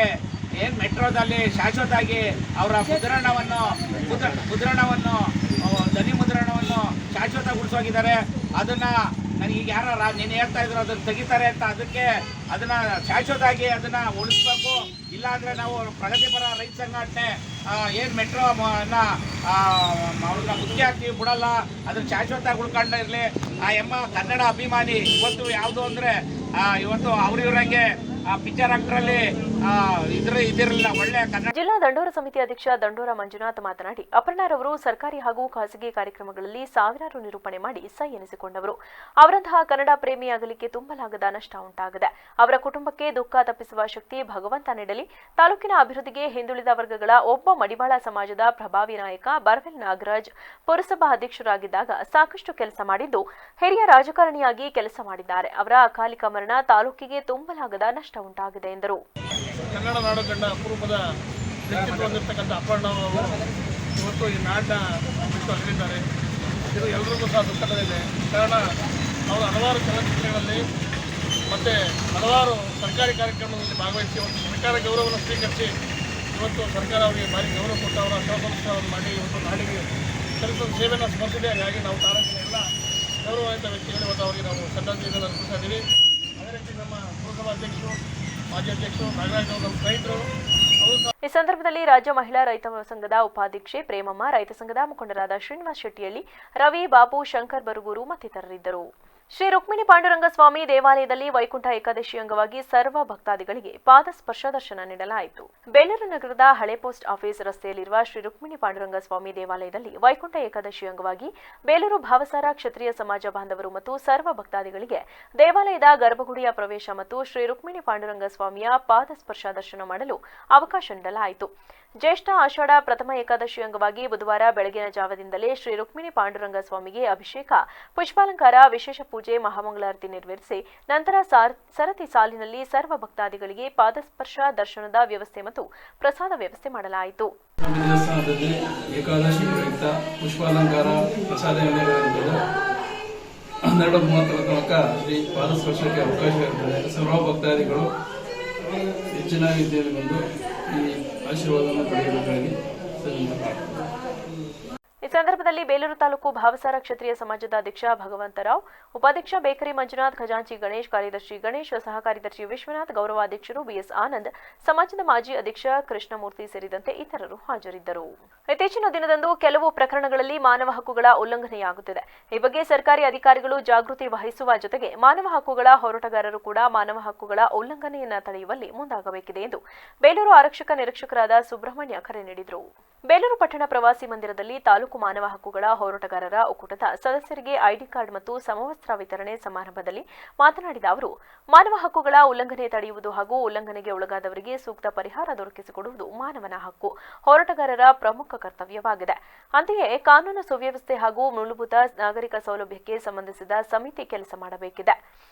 ಮೆಟ್ರೋದಲ್ಲಿ ಶಾಶ್ವತವಾಗಿ ಅವರ ಮುದ್ರಣವನ್ನು ಧ್ವನಿ ಮುದ್ರಣವನ್ನು ಶಾಶ್ವತಗೊಳಿಸೋಗಿದ್ದಾರೆ. ಅದನ್ನು ನನಗೆ ಈಗ ಯಾರು ನೀನು ಹೇಳ್ತಾ ಇದ್ರು ಅದನ್ನು ತೆಗಿತಾರೆ ಅಂತ, ಅದನ್ನು ಶಾಶ್ವತವಾಗಿ ಅದನ್ನು ಉಳಿಸ್ಬೇಕು. ಇಲ್ಲಾಂದರೆ ನಾವು ಪ್ರಗತಿಪರ ರೈತ ಸಂಘಟನೆ ಏನು ಮೆಟ್ರೋ ಅವ್ರನ್ನ ಮುಖ್ಯ ಆಗ್ತೀವಿ, ಬಿಡಲ್ಲ. ಅದನ್ನು ಶಾಶ್ವತವಾಗಿ ಉಳ್ಕೊಂಡಿರಲಿ. ಆ ಕನ್ನಡ ಅಭಿಮಾನಿ ಇವತ್ತು ಯಾವುದು ಅಂದರೆ, ಇವತ್ತು ಅವ್ರಿವ್ರಂಗೆ ಪಿಕ್ಚರ್ ಆಕ್ಟರಲ್ಲಿ ಇದಿರಲಿಲ್ಲ, ಒಳ್ಳೆ ಕನ್ನಡ. ಜಿಲ್ಲಾ ದಂಡೋರ ಸಮಿತಿ ಅಧ್ಯಕ್ಷ ದಂಡೋರ ಮಂಜುನಾಥ್ ಮಾತನಾಡಿ, ಅಪರ್ಣಾರವರು ಸರ್ಕಾರಿ ಹಾಗೂ ಖಾಸಗಿ ಕಾರ್ಯಕ್ರಮಗಳಲ್ಲಿ ಸಾವಿರಾರು ನಿರೂಪಣೆ ಮಾಡಿ ಸೈ ಎನಿಸಿಕೊಂಡವರು. ಅವರಂತಹ ಕನ್ನಡ ಪ್ರೇಮಿಯಾಗಲಿಕ್ಕೆ ತುಂಬಲಾಗದ ನಷ್ಟ ಉಂಟಾಗಿದೆ. ಅವರ ಕುಟುಂಬಕ್ಕೆ ದುಃಖ ತಪ್ಪಿಸುವ ಶಕ್ತಿ ಭಗವಂತ ನೀಡಲಿ. ತಾಲೂಕಿನ ಅಭಿವೃದ್ಧಿಗೆ ಹಿಂದುಳಿದ ವರ್ಗಗಳ ಒಬ್ಬ ಮಡಿವಾಳ ಸಮಾಜದ ಪ್ರಭಾವಿ ನಾಯಕ ಬರವೆಲ್ ನಾಗರಾಜ್ ಪುರಸಭಾ ಅಧ್ಯಕ್ಷರಾಗಿದ್ದಾಗ ಸಾಕಷ್ಟು ಕೆಲಸ ಮಾಡಿದ್ದು, ಹಿರಿಯ ರಾಜಕಾರಣಿಯಾಗಿ ಕೆಲಸ ಮಾಡಿದ್ದಾರೆ. ಅವರ ಅಕಾಲಿಕ ಮರಣ ತಾಲೂಕಿಗೆ ತುಂಬಲಾಗದ ನಷ್ಟ ಉಂಟಾಗಿದೆ ಎಂದರು. ಕನ್ನಡ ನಾಡು ಕಂಡ ಅಪರೂಪದ ವ್ಯಕ್ತಿತ್ವ ಹೊಂದಿರತಕ್ಕಂಥ ಅಪರ್ಣಾ ಅವರು ಇವತ್ತು ಈ ನಾಡನ್ನ ಬಿಟ್ಟು ಅಗಲಿದ್ದಾರೆ. ಇದು ಎಲ್ಲರಿಗೂ ಸಹ ದುಃಖದ ಇದೆ. ಕಾರಣ ಅವರು ಹಲವಾರು ಚಲನಚಿತ್ರಗಳಲ್ಲಿ ಮತ್ತು ಹಲವಾರು ಸರ್ಕಾರಿ ಕಾರ್ಯಕ್ರಮಗಳಲ್ಲಿ ಭಾಗವಹಿಸಿ ಒಂದು ಸರ್ಕಾರ ಗೌರವವನ್ನು ಸ್ವೀಕರಿಸಿ ಇವತ್ತು ಸರ್ಕಾರ ಅವರಿಗೆ ಭಾರಿ ಗೌರವ ಕೊಟ್ಟು ಅವರ ಶವಸಂಸ್ಕಾರವನ್ನು ಮಾಡಿ ಇವತ್ತು ನಾಡಿಗೆ ಸಲ್ಲಿಸಿದ ಸೇವೆಯನ್ನು ಸ್ಮರಿಸಿದೆ. ಹಾಗಾಗಿ ನಾವು ತಾಲೂಕಿನ ಎಲ್ಲ ಗೌರವಾನ್ವಿತ ವ್ಯಕ್ತಿಗಳು ಇವತ್ತು ಅವರಿಗೆ ನಾವು ಶ್ರದ್ಧಾಂಜಲಿಯನ್ನು ಅರ್ಪಿಸ್ತಾ ಇದ್ದೀವಿ. ಅದೇ ರೀತಿ ನಮ್ಮ ಪುರಸಭಾ ಅಧ್ಯಕ್ಷರು, ಮಾಜಿ ಅಧ್ಯಕ್ಷರು, ನಾಗರಾಜ್ ಅವರು, ನಮ್ಮ ಸ್ನೇಹಿತರು ಅವರು. ಈ ಸಂದರ್ಭದಲ್ಲಿ ರಾಜ್ಯ ಮಹಿಳಾ ರೈತ ಸಂಘದ ಉಪಾಧ್ಯಕ್ಷೆ ಪ್ರೇಮಮ್ಮ, ರೈತ ಸಂಘದ ಮುಖಂಡರಾದ ಶ್ರೀನಿವಾಸ್ ಶೆಟ್ಟಿಯಲ್ಲಿ, ರವಿ, ಬಾಬು, ಶಂಕರ್ ಬರುಗೂರು ಮತ್ತಿತರರಿದ್ದರು. ಶ್ರೀ ರುಕ್ಮಿಣಿ ಪಾಂಡುರಂಗ ಸ್ವಾಮಿ ದೇವಾಲಯದಲ್ಲಿ ವೈಕುಂಠ ಏಕಾದಶಿ ಅಂಗವಾಗಿ ಸರ್ವ ಭಕ್ತಾದಿಗಳಿಗೆ ಪಾದ ಸ್ಪರ್ಶ ದರ್ಶನ ನೀಡಲಾಯಿತು. ಬೇಲೂರು ನಗರದ ಹಳೆ ಪೋಸ್ಟ್ ಆಫೀಸ್ ರಸ್ತೆಯಲ್ಲಿರುವ ಶ್ರೀ ರುಕ್ಮಿಣಿ ಪಾಂಡುರಂಗ ಸ್ವಾಮಿ ದೇವಾಲಯದಲ್ಲಿ ವೈಕುಂಠ ಏಕಾದಶಿ ಅಂಗವಾಗಿ ಬೇಲೂರು ಭಾವಸಾರ ಕ್ಷತ್ರಿಯ ಸಮಾಜ ಬಾಂಧವರು ಮತ್ತು ಸರ್ವ ಭಕ್ತಾದಿಗಳಿಗೆ ದೇವಾಲಯದ ಗರ್ಭಗುಡಿಯ ಪ್ರವೇಶ ಮತ್ತು ಶ್ರೀ ರುಕ್ಮಿಣಿ ಪಾಂಡುರಂಗ ಸ್ವಾಮಿಯ ಪಾದ ಸ್ಪರ್ಶ ದರ್ಶನ ಮಾಡಲು ಅವಕಾಶ ನೀಡಲಾಯಿತು. ಜ್ಯೇಷ್ಠ ಆಷಾಢ ಪ್ರಥಮ ಏಕಾದಶಿ ಅಂಗವಾಗಿ ಬುಧವಾರ ಬೆಳಗಿನ ಜಾವದಿಂದಲೇ ಶ್ರೀ ರುಕ್ಮಿಣಿ ಪಾಂಡುರಂಗ ಸ್ವಾಮಿಗೆ ಅಭಿಷೇಕ, ಪುಷ್ಪಾಲಂಕಾರ, ವಿಶೇಷ ಪೂಜೆ, ಮಹಾಮಂಗಳಾರತಿ ನೆರವೇರಿಸಿ ನಂತರ ಸರತಿ ಸಾಲಿನಲ್ಲಿ ಸರ್ವ ಭಕ್ತಾದಿಗಳಿಗೆ ಪಾದಸ್ಪರ್ಶ ದರ್ಶನದ ವ್ಯವಸ್ಥೆ ಮತ್ತು ಪ್ರಸಾದ ವ್ಯವಸ್ಥೆ ಮಾಡಲಾಯಿತು. ದೇವಸ್ಥಾನದಲ್ಲಿ ಏಕಾದಶಿ ಪ್ರಯುಕ್ತ ಪುಷ್ಪಾಲಂಕಾರ, ಪ್ರಸಾದ 12:30 ತನಕ ಶ್ರೀ ಪಾದಸ್ಪರ್ಶಕ್ಕೆ ಅವಕಾಶ ಇರುತ್ತದೆ. ಸರ್ವ ಭಕ್ತಾದಿಗಳು ಹೆಚ್ಚಿನ ರೀತಿಯಲ್ಲಿ ಬಂದು ಈ ಆಶೀರ್ವಾದವನ್ನು ಪಡೆಯಬೇಕಾಗಿ ಈ ಸಂದರ್ಭದಲ್ಲಿ ಬೇಲೂರು ತಾಲೂಕು ಭಾವಸಾರ ಕ್ಷತ್ರಿಯ ಸಮಾಜದ ಅಧ್ಯಕ್ಷ ಭಗವಂತರಾವ್, ಉಪಾಧ್ಯಕ್ಷ ಬೇಕರಿ ಮಂಜುನಾಥ್, ಖಜಾಂಚಿ ಗಣೇಶ್, ಕಾರ್ಯದರ್ಶಿ ಗಣೇಶ್, ಸಹ ಕಾರ್ಯದರ್ಶಿ ವಿಶ್ವನಾಥ್, ಗೌರವಾಧ್ಯಕ್ಷರು ಬಿಎಸ್ ಆನಂದ್, ಸಮಾಜದ ಮಾಜಿ ಅಧ್ಯಕ್ಷ ಕೃಷ್ಣಮೂರ್ತಿ ಸೇರಿದಂತೆ ಇತರರು ಹಾಜರಿದ್ದರು. ಇತ್ತೀಚಿನ ದಿನದಂದು ಕೆಲವು ಪ್ರಕರಣಗಳಲ್ಲಿ ಮಾನವ ಹಕ್ಕುಗಳ ಉಲ್ಲಂಘನೆಯಾಗುತ್ತಿದೆ. ಈ ಬಗ್ಗೆ ಸರ್ಕಾರಿ ಅಧಿಕಾರಿಗಳು ಜಾಗೃತಿ ವಹಿಸುವ ಜೊತೆಗೆ ಮಾನವ ಹಕ್ಕುಗಳ ಹೋರಾಟಗಾರರು ಕೂಡ ಮಾನವ ಹಕ್ಕುಗಳ ಉಲ್ಲಂಘನೆಯನ್ನು ತಡೆಯುವಲ್ಲಿ ಮುಂದಾಗಬೇಕಿದೆ ಎಂದು ಬೇಲೂರು ಆರಕ್ಷಕ ನಿರೀಕ್ಷಕರಾದ ಸುಬ್ರಹ್ಮಣ್ಯ ಕರೆ ನೀಡಿದರು. ಬೇಲೂರು ಪಟ್ಟಣ ಪ್ರವಾಸಿ ಮಂದಿರದಲ್ಲಿ ತಾಲೂಕು ಮಾನವ ಹಕ್ಕುಗಳ ಹೋರಾಟಗಾರರ ಒಕ್ಕೂಟದ ಸದಸ್ಯರಿಗೆ ಐಡಿ ಕಾರ್ಡ್ ಮತ್ತು ಸಮವಸ್ತ್ರ ವಿತರಣೆ ಸಮಾರಂಭದಲ್ಲಿ ಮಾತನಾಡಿದ ಅವರು, ಮಾನವ ಹಕ್ಕುಗಳ ಉಲ್ಲಂಘನೆ ತಡೆಯುವುದು ಹಾಗೂ ಉಲ್ಲಂಘನೆಗೆ ಒಳಗಾದವರಿಗೆ ಸೂಕ್ತ ಪರಿಹಾರ ದೊರಕಿಸಿಕೊಡುವುದು ಮಾನವನ ಹಕ್ಕು, ಹೋರಾಟಗಾರರ ಪ್ರಮುಖ ಕರ್ತವ್ಯವಾಗಿದೆ. ಅಂತೆಯೇ ಕಾನೂನು ಸುವ್ಯವಸ್ಥೆ ಹಾಗೂ ಮೂಲಭೂತ ನಾಗರಿಕ ಸೌಲಭ್ಯಕ್ಕೆ ಸಂಬಂಧಿಸಿದ ಸಮಿತಿ ಕೆಲಸ ಮಾಡಬೇಕಿದೆ.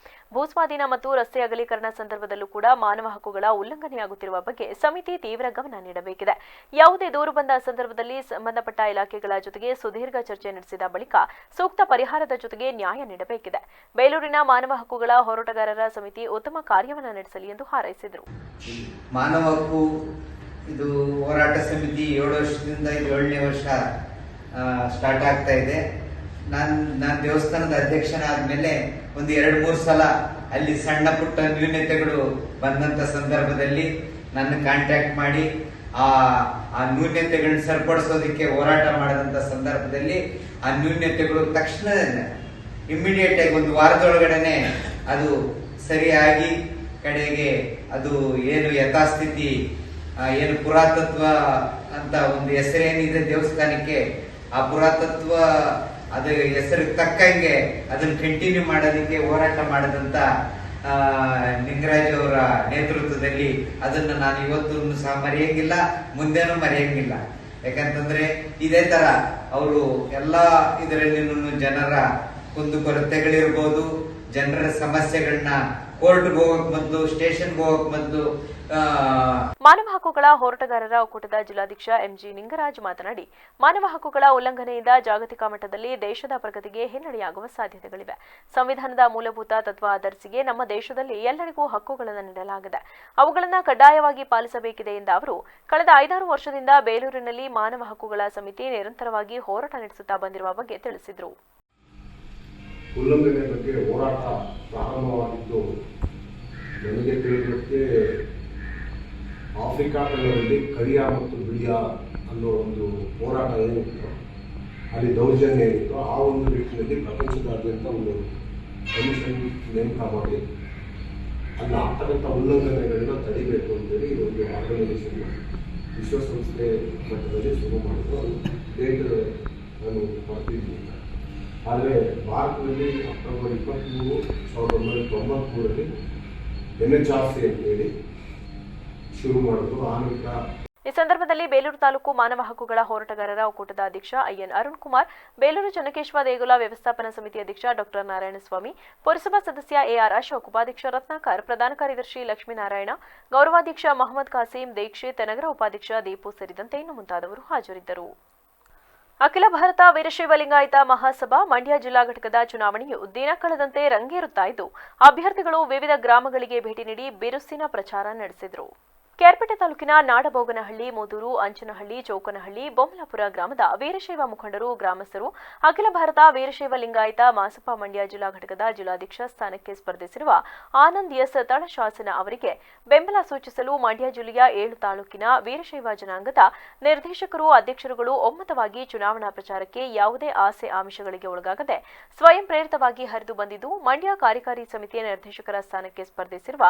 ಭೂಸ್ವಾಧೀನ ಮತ್ತು ರಸ್ತೆ ಅಗಲೀಕರಣ ಸಂದರ್ಭದಲ್ಲೂ ಕೂಡ ಮಾನವ ಹಕ್ಕುಗಳ ಉಲ್ಲಂಘನೆಯಾಗುತ್ತಿರುವ ಬಗ್ಗೆ ಸಮಿತಿ ತೀವ್ರ ಗಮನ ನೀಡಬೇಕಿದೆ. ಯಾವುದೇ ದೂರು ಬಂದ ಸಂದರ್ಭದಲ್ಲಿ ಸಂಬಂಧಪಟ್ಟ ಇಲಾಖೆಗಳ ಜೊತೆಗೆ ಸುದೀರ್ಘ ಚರ್ಚೆ ನಡೆಸಿದ ಬಳಿಕ ಸೂಕ್ತ ಪರಿಹಾರದ ಜೊತೆಗೆ ನ್ಯಾಯ ನೀಡಬೇಕಿದೆ. ಬೇಲೂರಿನ ಮಾನವ ಹಕ್ಕುಗಳ ಹೋರಾಟಗಾರರ ಸಮಿತಿ ಉತ್ತಮ ಕಾರ್ಯವನ್ನು ನಡೆಸಲಿ ಎಂದು ಹಾರೈಸಿದರು. ಮಾನವ ಹಕ್ಕು ಇದು ಹೋರಾಟ ಸಮಿತಿ 7 ವರ್ಷದಿಂದ ಇದು 7ನೇ ವರ್ಷ ಸ್ಟಾರ್ಟ್ ಆಗ್ತಾ ಇದೆ. ನಾನು ದೇವಸ್ಥಾನದ ಅಧ್ಯಕ್ಷನಾದ ಮೇಲೆ ಒಂದು 2-3 ಸಲ ಅಲ್ಲಿ ಸಣ್ಣ ಪುಟ್ಟ ನ್ಯೂನತೆಗಳು ಬಂದಂತ ಸಂದರ್ಭದಲ್ಲಿ ನನ್ನ ಕಾಂಟ್ಯಾಕ್ಟ್ ಮಾಡಿ ಆ ನ್ಯೂನತೆಗಳನ್ನ ಸರಿಪಡಿಸೋದಕ್ಕೆ ಹೋರಾಟ ಮಾಡಿದಂತ ಸಂದರ್ಭದಲ್ಲಿ ಆ ನ್ಯೂನತೆಗಳು ತಕ್ಷಣ ಇಮ್ಮಿಡಿಯೇಟ್ ಆಗಿ 1 ವಾರದೊಳಗಡೆನೆ ಅದು ಸರಿಯಾಗಿ ಕಡೆಗೆ ಅದು ಏನು ಯಥಾಸ್ಥಿತಿ ಏನು ಪುರಾತತ್ವ ಅಂತ ಒಂದು ಹೆಸರೇನಿದೆ ದೇವಸ್ಥಾನಕ್ಕೆ, ಆ ಪುರಾತತ್ವ ಅದು ಹೆಸರಿಗೆ ತಕ್ಕಂಗೆ ಅದನ್ನ ಕಂಟಿನ್ಯೂ ಮಾಡೋದಕ್ಕೆ ಹೋರಾಟ ಮಾಡಿದಂತ ನಿಂಗರಾಜ್ ಅವರ ನೇತೃತ್ವದಲ್ಲಿ ಅದನ್ನ ನಾನು ಇವತ್ತು ಸಹ ಮರೆಯಂಗಿಲ್ಲ, ಮುಂದೇನೂ ಮರೆಯಂಗಿಲ್ಲ. ಯಾಕಂತಂದ್ರೆ ಇದೇ ತರ ಅವರು ಎಲ್ಲಾ ಇದರಲ್ಲಿ ಜನರ ಕುಂದುಕೊರತೆಗಳಿರ್ಬೋದು, ಜನರ ಸಮಸ್ಯೆಗಳನ್ನ ಕೋರ್ಟ್ಗೆ ಹೋಗಕ್ ಮೊದಲು, ಸ್ಟೇಷನ್ಗೆ ಹೋಗಕ್ ಮೊದಲು. ಮಾನವ ಹಕ್ಕುಗಳ ಹೋರಾಟಗಾರರ ಒಕ್ಕೂಟದ ಜಿಲ್ಲಾಧ್ಯಕ್ಷ ಎಂಜಿ ನಿಂಗರಾಜ್ ಮಾತನಾಡಿ, ಮಾನವ ಹಕ್ಕುಗಳ ಉಲ್ಲಂಘನೆಯಿಂದ ಜಾಗತಿಕ ಮಟ್ಟದಲ್ಲಿ ದೇಶದ ಪ್ರಗತಿಗೆ ಹಿನ್ನಡೆಯಾಗುವ ಸಾಧ್ಯತೆಗಳಿವೆ. ಸಂವಿಧಾನದ ಮೂಲಭೂತ ತತ್ವ ಆಧರಿಸಿಯೇ ನಮ್ಮ ದೇಶದಲ್ಲಿ ಎಲ್ಲರಿಗೂ ಹಕ್ಕುಗಳನ್ನು ನೀಡಲಾಗಿದೆ. ಅವುಗಳನ್ನು ಕಡ್ಡಾಯವಾಗಿ ಪಾಲಿಸಬೇಕಿದೆ ಎಂದ ಅವರು, ಕಳೆದ 5-6 ವರ್ಷದಿಂದ ಬೇಲೂರಿನಲ್ಲಿ ಮಾನವ ಹಕ್ಕುಗಳ ಸಮಿತಿ ನಿರಂತರವಾಗಿ ಹೋರಾಟ ನಡೆಸುತ್ತಾ ಬಂದಿರುವ ಬಗ್ಗೆ ತಿಳಿಸಿದರು. ಉಲ್ಲಂಘನೆ ಬಗ್ಗೆ ಹೋರಾಟ ಪ್ರಾರಂಭವಾಗಿದ್ದು ನನಗೆ ತಿಳಿದಂತೆ ಆಫ್ರಿಕಾ ಖಂಡದಲ್ಲಿ ಕರಿಯ ಮತ್ತು ಬಿಳಿಯ ಅನ್ನೋ ಒಂದು ಹೋರಾಟ ಏನಿತ್ತು, ಅಲ್ಲಿ ದೌರ್ಜನ್ಯ ಏನಿತ್ತು, ಆ ಒಂದು ನಿಟ್ಟಿನಲ್ಲಿ ಪ್ರಪಂಚದಾದ್ಯಂತ ಒಂದು ಕಮಿಷನ್ ನೇಮಕ ಮಾಡಿ ಅಲ್ಲಿ ಆಗ್ತಕ್ಕಂಥ ಉಲ್ಲಂಘನೆಗಳನ್ನ ತಡಿಬೇಕು ಅಂತೇಳಿ ಒಂದು ಆರ್ಗನೈಸೇಷನ್ ವಿಶ್ವಸಂಸ್ಥೆ ಮಟ್ಟದಲ್ಲಿ ಶುರು ಮಾಡಿದ್ರು. ಅದು ಡೇಟ್ ನಾನು ಬರ್ತಿದ್ದೀನಿ. ಆದರೆ ಭಾರತದಲ್ಲಿ ಅಕ್ಟೋಬರ್ 23, 1993 NHRC ಅಂತೇಳಿ ಶುರು ಮಾಡಿದ್ರು. ಆನಂತರ ಈ ಸಂದರ್ಭದಲ್ಲಿ ಬೇಲೂರು ತಾಲೂಕು ಮಾನವ ಹಕ್ಕುಗಳ ಹೋರಾಟಗಾರರ ಒಕ್ಕೂಟದ ಅಧ್ಯಕ್ಷ ಐಎನ್ ಅರುಣ್ ಕುಮಾರ್, ಬೇಲೂರು ಚನ್ನಕೇಶ್ವ ದೇಗುಲ ವ್ಯವಸ್ಥಾಪನಾ ಸಮಿತಿ ಅಧ್ಯಕ್ಷ ಡಾಕ್ಟರ್ ನಾರಾಯಣಸ್ವಾಮಿ, ಪುರಸಭಾ ಸದಸ್ಯ ಎಆರ್ ಅಶೋಕ್, ಉಪಾಧ್ಯಕ್ಷ ರತ್ನಾಕರ್, ಪ್ರಧಾನ ಕಾರ್ಯದರ್ಶಿ ಲಕ್ಷ್ಮೀನಾರಾಯಣ, ಗೌರವಾಧ್ಯಕ್ಷ ಮೊಹಮ್ಮದ್ ಕಾಸಿಂ, ದೀಕ್ಷಿತ್, ನಗರ ಉಪಾಧ್ಯಕ್ಷ ದೀಪು ಸೇರಿದಂತೆ ಇನ್ನು ಮುಂತಾದವರು ಹಾಜರಿದ್ದರು. ಅಖಿಲ ಭಾರತ ವೀರಶೈವ ಲಿಂಗಾಯತ ಮಹಾಸಭಾ ಮಂಡ್ಯ ಜಿಲ್ಲಾ ಘಟಕದ ಚುನಾವಣೆಯು ದಿನ ಕಳೆದಂತೆ ರಂಗೇರುತ್ತಾ ಇದ್ದು ಅಭ್ಯರ್ಥಿಗಳು ವಿವಿಧ ಗ್ರಾಮಗಳಿಗೆ ಭೇಟಿ ನೀಡಿ ಬಿರುಸಿನ ಪ್ರಚಾರ ನಡೆಸಿದರು. ಕೇರ್ಪೇಟೆ ತಾಲೂಕಿನ ನಾಡಬೋಗನಹಳ್ಳಿ, ಮೂದೂರು, ಅಂಚನಹಳ್ಳಿ, ಚೌಕನಹಳ್ಳಿ, ಬೊಮ್ಮಲಾಪುರ ಗ್ರಾಮದ ವೀರಶೈವ ಮುಖಂಡರು, ಗ್ರಾಮಸ್ಥರು ಅಖಿಲ ಭಾರತ ವೀರಶೈವ ಲಿಂಗಾಯತ ಮಹಾಸಭಾ ಮಂಡ್ಯ ಜಿಲ್ಲಾ ಘಟಕದ ಜಿಲ್ಲಾಧ್ಯಕ್ಷ ಸ್ಥಾನಕ್ಕೆ ಸ್ಪರ್ಧಿಸಿರುವ ಆನಂದ್ ಎಸ್ ತಳಶಾಸನ ಅವರಿಗೆ ಬೆಂಬಲ ಸೂಚಿಸಲು ಮಂಡ್ಯ ಜಿಲ್ಲೆಯ 7 ತಾಲೂಕಿನ ವೀರಶೈವ ಜನಾಂಗದ ನಿರ್ದೇಶಕರು, ಅಧ್ಯಕ್ಷರುಗಳು ಒಮ್ಮತವಾಗಿ ಚುನಾವಣಾ ಪ್ರಚಾರಕ್ಕೆ ಯಾವುದೇ ಆಸೆ ಆಮಿಷಗಳಿಗೆ ಒಳಗಾಗದೆ ಸ್ವಯಂ ಪ್ರೇರಿತವಾಗಿ ಹರಿದು ಬಂದಿದ್ದು, ಮಂಡ್ಯ ಕಾರ್ಯಕಾರಿ ಸಮಿತಿಯ ನಿರ್ದೇಶಕರ ಸ್ಥಾನಕ್ಕೆ ಸ್ಪರ್ಧಿಸಿರುವ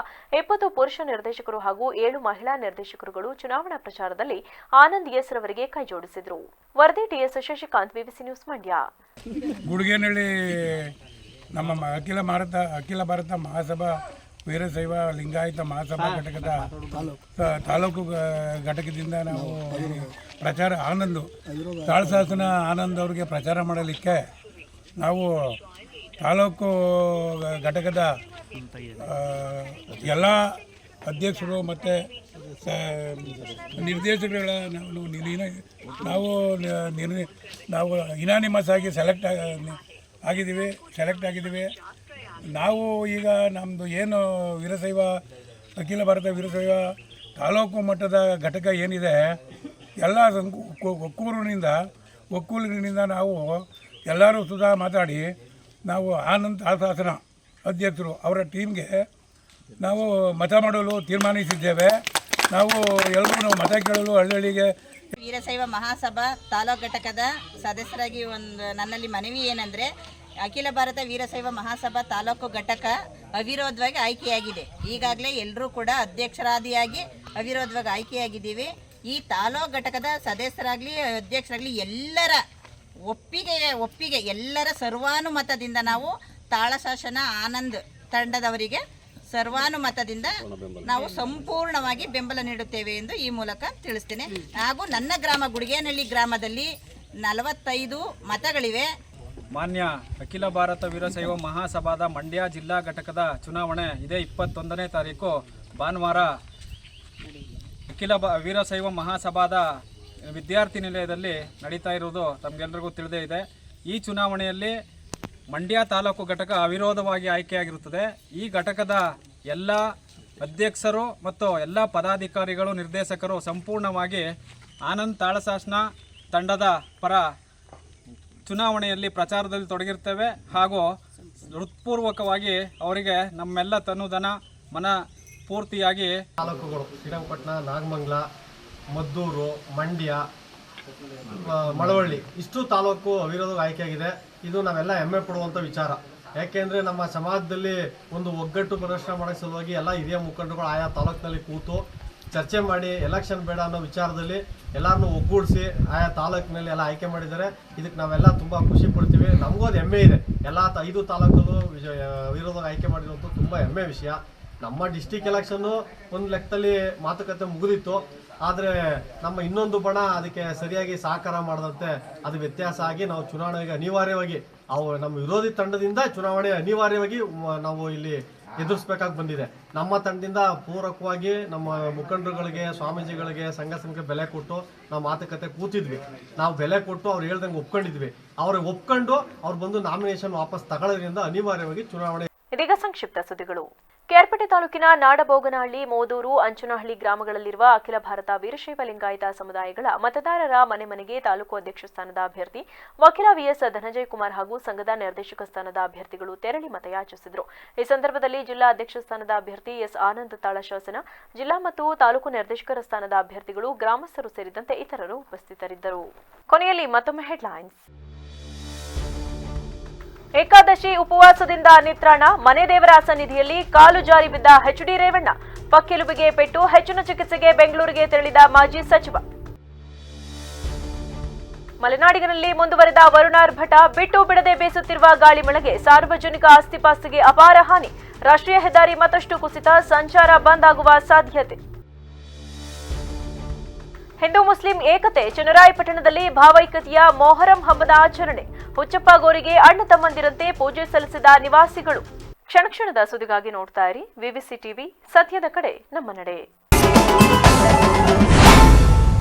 20 ಪುರುಷ ನಿರ್ದೇಶಕರು ಹಾಗೂ 7 ಮಹಿಳಾ ನಿರ್ದೇಶಕರುಗಳು ಚುನಾವಣಾ ಪ್ರಚಾರದಲ್ಲಿ ಆನಂದ್ ಎಸ್ ರವರಿಗೆ ಕೈಜೋಡಿಸಿದರು. ವರದಿ TS Shashikant, BBC News Mandya. Gudigenahalli ನಮ್ಮ ಅಖಿಲ ಭಾರತ ಮಹಾಸಭಾ ವೀರಶೈವ ಲಿಂಗಾಯತ ಮಹಾಸಭಾ ಘಟಕದ ತಾಲೂಕು ಘಟಕದಿಂದ ನಾವು ಪ್ರಚಾರ ತಾಳಶಾಸನ ಆನಂದ್ ಅವರಿಗೆ ಪ್ರಚಾರ ಮಾಡಲಿಕ್ಕೆ ನಾವು ತಾಲೂಕು ಘಟಕದ ಎಲ್ಲ ಅಧ್ಯಕ್ಷರು ಮತ್ತು ನಿರ್ದೇಶಕರುಗಳ ನಾವು ಇನಾನಿಮಸ್ ಆಗಿ ಸೆಲೆಕ್ಟ್ ಆಗಿದ್ದೀವಿ. ನಾವು ಈಗ ನಮ್ಮದು ಏನು ವೀರಶೈವ ಅಖಿಲ ಭಾರತ ವೀರಶೈವ ತಾಲೂಕು ಮಟ್ಟದ ಘಟಕ ಏನಿದೆ, ಎಲ್ಲ ಒಕ್ಕೂಲಿನಿಂದ ನಾವು ಎಲ್ಲರೂ ಸುಧಾ ಮಾತಾಡಿ ನಾವು ಆನಂದ್ ತಾಳಶಾಸನ ಅಧ್ಯಕ್ಷರು ಅವರ ಟೀಮ್ಗೆ ನಾವು ಮತ ಮಾಡಲು ತೀರ್ಮಾನಿಸಿದ್ದೇವೆ. ನಾವು ಎಲ್ಲರೂ ಮತ ಕೇಳಲು ಹಳ್ಳಿಗೆ ವೀರಶೈವ ಮಹಾಸಭಾ ತಾಲೂಕು ಘಟಕದ ಸದಸ್ಯರಾಗಿ ನನ್ನಲ್ಲಿ ಮನವಿ ಏನಂದರೆ, ಅಖಿಲ ಭಾರತ ವೀರಶೈವ ಮಹಾಸಭಾ ತಾಲೂಕು ಘಟಕ ಅವಿರೋಧವಾಗಿ ಆಯ್ಕೆಯಾಗಿದೆ. ಈಗಾಗಲೇ ಎಲ್ಲರೂ ಕೂಡ ಅಧ್ಯಕ್ಷರಾದಿಯಾಗಿ ಅವಿರೋಧವಾಗಿ ಆಯ್ಕೆಯಾಗಿದ್ದೀವಿ. ಈ ತಾಲೂಕು ಘಟಕದ ಸದಸ್ಯರಾಗಲಿ ಅಧ್ಯಕ್ಷರಾಗಲಿ ಎಲ್ಲರ ಒಪ್ಪಿಗೆ ಎಲ್ಲರ ಸರ್ವಾನುಮತದಿಂದ ನಾವು ತಾಳಶಾಸನ ಆನಂದ್ ತಂಡದವರಿಗೆ ಸರ್ವಾನುಮತದಿಂದ ನಾವು ಸಂಪೂರ್ಣವಾಗಿ ಬೆಂಬಲ ನೀಡುತ್ತೇವೆ ಎಂದು ಈ ಮೂಲಕ ತಿಳಿಸ್ತೇನೆ. ಹಾಗೂ ನನ್ನ ಗ್ರಾಮ ಗುಡಿಗೇನಹಳ್ಳಿ ಗ್ರಾಮದಲ್ಲಿ 45 ಮತಗಳಿವೆ. ಮಾನ್ಯ ಅಖಿಲ ಭಾರತ ವೀರಶೈವ ಮಹಾಸಭಾದ ಮಂಡ್ಯ ಜಿಲ್ಲಾ ಘಟಕದ ಚುನಾವಣೆ ಇದೇ 21ನೇ ತಾರೀಕು ಭಾನುವಾರ ಅಖಿಲ ವೀರಶೈವ ಮಹಾಸಭಾದ ವಿದ್ಯಾರ್ಥಿ ನಿಲಯದಲ್ಲಿ ನಡೀತಾ ಇರುವುದು ತಮಗೆಲ್ಲರಿಗೂ ತಿಳಿದೇ ಇದೆ. ಈ ಚುನಾವಣೆಯಲ್ಲಿ ಮಂಡ್ಯ ತಾಲೂಕು ಘಟಕ ಅವಿರೋಧವಾಗಿ ಆಯ್ಕೆಯಾಗಿರುತ್ತದೆ. ಈ ಘಟಕದ ಎಲ್ಲ ಅಧ್ಯಕ್ಷರು ಮತ್ತು ಎಲ್ಲ ಪದಾಧಿಕಾರಿಗಳು, ನಿರ್ದೇಶಕರು ಸಂಪೂರ್ಣವಾಗಿ ಆನಂದ್ ತಾಳಶಾಸನ ತಂಡದ ಪರ ಚುನಾವಣೆಯಲ್ಲಿ ಪ್ರಚಾರದಲ್ಲಿ ತೊಡಗಿರ್ತೇವೆ. ಹಾಗೂ ಹೃತ್ಪೂರ್ವಕವಾಗಿ ಅವರಿಗೆ ನಮ್ಮೆಲ್ಲ ತನುಧನ ಮನ ಪೂರ್ತಿಯಾಗಿ ತಾಲೂಕುಗಳು ಶ್ರೀರಂಗಪಟ್ಟಣ, ನಾಗಮಂಗಲ, ಮದ್ದೂರು, ಮಂಡ್ಯ, ಮಳವಳ್ಳಿ ಇಷ್ಟು ತಾಲೂಕು ಅವಿರೋಧ ಆಯ್ಕೆಯಾಗಿದೆ. ಇದು ನಾವೆಲ್ಲ ಹೆಮ್ಮೆ ಪಡುವಂಥ ವಿಚಾರ. ಯಾಕೆಂದರೆ ನಮ್ಮ ಸಮಾಜದಲ್ಲಿ ಒಂದು ಒಗ್ಗಟ್ಟು ಪ್ರದರ್ಶನ ಮಾಡೋಕ್ಕೆ ಸಲುವಾಗಿ ಎಲ್ಲ ಹಿರಿಯ ಮುಖಂಡರುಗಳು ಆಯಾ ತಾಲೂಕಿನಲ್ಲಿ ಕೂತು ಚರ್ಚೆ ಮಾಡಿ ಎಲೆಕ್ಷನ್ ಬೇಡ ಅನ್ನೋ ವಿಚಾರದಲ್ಲಿ ಎಲ್ಲರನ್ನೂ ಒಗ್ಗೂಡಿಸಿ ಆಯಾ ತಾಲೂಕಿನಲ್ಲಿ ಎಲ್ಲ ಆಯ್ಕೆ ಮಾಡಿದ್ದಾರೆ. ಇದಕ್ಕೆ ನಾವೆಲ್ಲ ತುಂಬ ಖುಷಿ ಪಡ್ತೀವಿ. ನಮಗೂ ಅದು ಹೆಮ್ಮೆ ಇದೆ. ಎಲ್ಲ 5 ತಾಲೂಕಲ್ಲೂ ವಿರೋಧ ಆಯ್ಕೆ ಮಾಡಿರುವಂಥ ತುಂಬ ಹೆಮ್ಮೆ ವಿಷಯ. ನಮ್ಮ ಡಿಸ್ಟಿಕ್ ಎಲೆಕ್ಷನ್ನು ಒಂದು ಲೆಕ್ಕದಲ್ಲಿ ಮಾತುಕತೆ ಮುಗಿದಿತ್ತು. ಆದರೆ ನಮ್ಮ ಇನ್ನೊಂದು ಬಣ ಅದಕ್ಕೆ ಸರಿಯಾಗಿ ಸಹಕಾರ ಮಾಡದಂತೆ ಅದು ವ್ಯತ್ಯಾಸ ಆಗಿ ನಾವು ಚುನಾವಣೆಗೆ ಅನಿವಾರ್ಯವಾಗಿ ನಮ್ಮ ವಿರೋಧಿ ತಂಡದಿಂದ ಚುನಾವಣೆ ಅನಿವಾರ್ಯವಾಗಿ ನಾವು ಇಲ್ಲಿ ಎದುರಿಸಬೇಕಾಗಿ ಬಂದಿದೆ. ನಮ್ಮ ತಂಡದಿಂದ ಪೂರಕವಾಗಿ ನಮ್ಮ ಮುಖಂಡರುಗಳಿಗೆ, ಸ್ವಾಮೀಜಿಗಳಿಗೆ, ಸಂಘ ಸಂಸ್ಥೆಗೆ ಬೆಲೆ ಕೊಟ್ಟು ನಾವು ಮಾತುಕತೆ ಕೂತಿದ್ವಿ. ನಾವು ಬೆಲೆ ಕೊಟ್ಟು ಅವ್ರು ಹೇಳ್ದಂಗೆ ಒಪ್ಕೊಂಡಿದ್ವಿ. ಅವ್ರಿಗೆ ಒಪ್ಕೊಂಡು ಅವ್ರು ಬಂದು ನಾಮಿನೇಷನ್ ವಾಪಸ್ ತಗೊಳ್ಳೋದ್ರಿಂದ ಅನಿವಾರ್ಯವಾಗಿ ಚುನಾವಣೆ. ಇದೀಗ ಸಂಕ್ಷಿಪ್ತ ಸುದ್ದಿಗಳು. ಕೇರ್ಪೇಟೆ ತಾಲೂಕಿನ ನಾಡಬೋಗನಹಳ್ಳಿ, ಮೋದೂರು, ಅಂಚನಹಳ್ಳಿ ಗ್ರಾಮಗಳಲ್ಲಿರುವ ಅಖಿಲ ಭಾರತ ವೀರಶೈವ ಲಿಂಗಾಯತ ಸಮುದಾಯಗಳ ಮತದಾರರ ಮನೆಗೆ ತಾಲೂಕು ಅಧ್ಯಕ್ಷ ಸ್ಥಾನದ ಅಭ್ಯರ್ಥಿ ವಕೀಲ ವಿಎಸ್ ಧನಂಜಯ ಕುಮಾರ್ ಹಾಗೂ ಸಂಘದ ನಿರ್ದೇಶಕ ಸ್ಥಾನದ ಅಭ್ಯರ್ಥಿಗಳು ತೆರಳಿ ಮತಯಾಚಿಸಿದರು. ಈ ಸಂದರ್ಭದಲ್ಲಿ ಜಿಲ್ಲಾ ಅಧ್ಯಕ್ಷ ಸ್ಥಾನದ ಅಭ್ಯರ್ಥಿ ಎಸ್ ಆನಂದ್ ತಾಳಶಾಸನ, ಜಿಲ್ಲಾ ಮತ್ತು ತಾಲೂಕು ನಿರ್ದೇಶಕರ ಸ್ಥಾನದ ಅಭ್ಯರ್ಥಿಗಳು, ಗ್ರಾಮಸ್ಥರು ಸೇರಿದಂತೆ ಇತರರು ಉಪಸ್ಥಿತರಿದ್ದರು. ಕೊನೆಯಲ್ಲಿ ಮತ್ತೊಮ್ಮೆ ಹೆಡ್ಲೈನ್ಸ್. ಏಕಾದಶಿ ಉಪವಾಸದಿಂದ ನಿತ್ರಾಣ, ಮನೆ ದೇವರ ಸನ್ನಿಧಿಯಲ್ಲಿ ಕಾಲು ಜಾರಿ ಬಿದ್ದ ಎಚ್ಡಿ ರೇವಣ್ಣ, ಪಕ್ಕೆಲುಬಿಗೆ ಪೆಟ್ಟು, ಹೆಚ್ಚಿನ ಚಿಕಿತ್ಸೆಗೆ ಬೆಂಗಳೂರಿಗೆ ತೆರಳಿದ ಮಾಜಿ ಸಚಿವ. ಮಲೆನಾಡಿನಲ್ಲಿ ಮುಂದುವರೆದ ವರುಣಾರ್ಭಟ, ಬಿಟ್ಟು ಬಿಡದೆ ಬೀಸುತ್ತಿರುವ ಗಾಳಿ ಮಳೆಗೆ ಸಾರ್ವಜನಿಕ ಆಸ್ತಿಪಾಸ್ತಿಗೆ ಅಪಾರ ಹಾನಿ, ರಾಷ್ಟ್ರೀಯ ಹೆದ್ದಾರಿ ಮತ್ತಷ್ಟು ಕುಸಿತ, ಸಂಚಾರ ಬಂದ್ ಆಗುವ ಸಾಧ್ಯತೆ. ಹಿಂದೂ ಮುಸ್ಲಿಂ ಏಕತೆ, ಚನ್ನರಾಯಪಟ್ಟಣದಲ್ಲಿ ಭಾವೈಕ್ಯತೆಯ ಮೊಹರಂ ಹಬ್ಬದ ಆಚರಣೆ, ಹುಚ್ಚಪ್ಪ ಗೋರಿಗೆ ಅಣ್ಣ ತಮ್ಮಂದಿರಂತೆ ಪೂಜೆ ಸಲ್ಲಿಸಿದ ನಿವಾಸಿಗಳು. ಕ್ಷಣಕ್ಷಣದ ಸುದ್ದಿಗಾಗಿ ನೋಡ್ತಾ ಇರಿ ವಿಬಿಸಿ ಟಿವಿ, ಸತ್ಯದ ಕಡೆ ನಮ್ಮ ನಡೆ.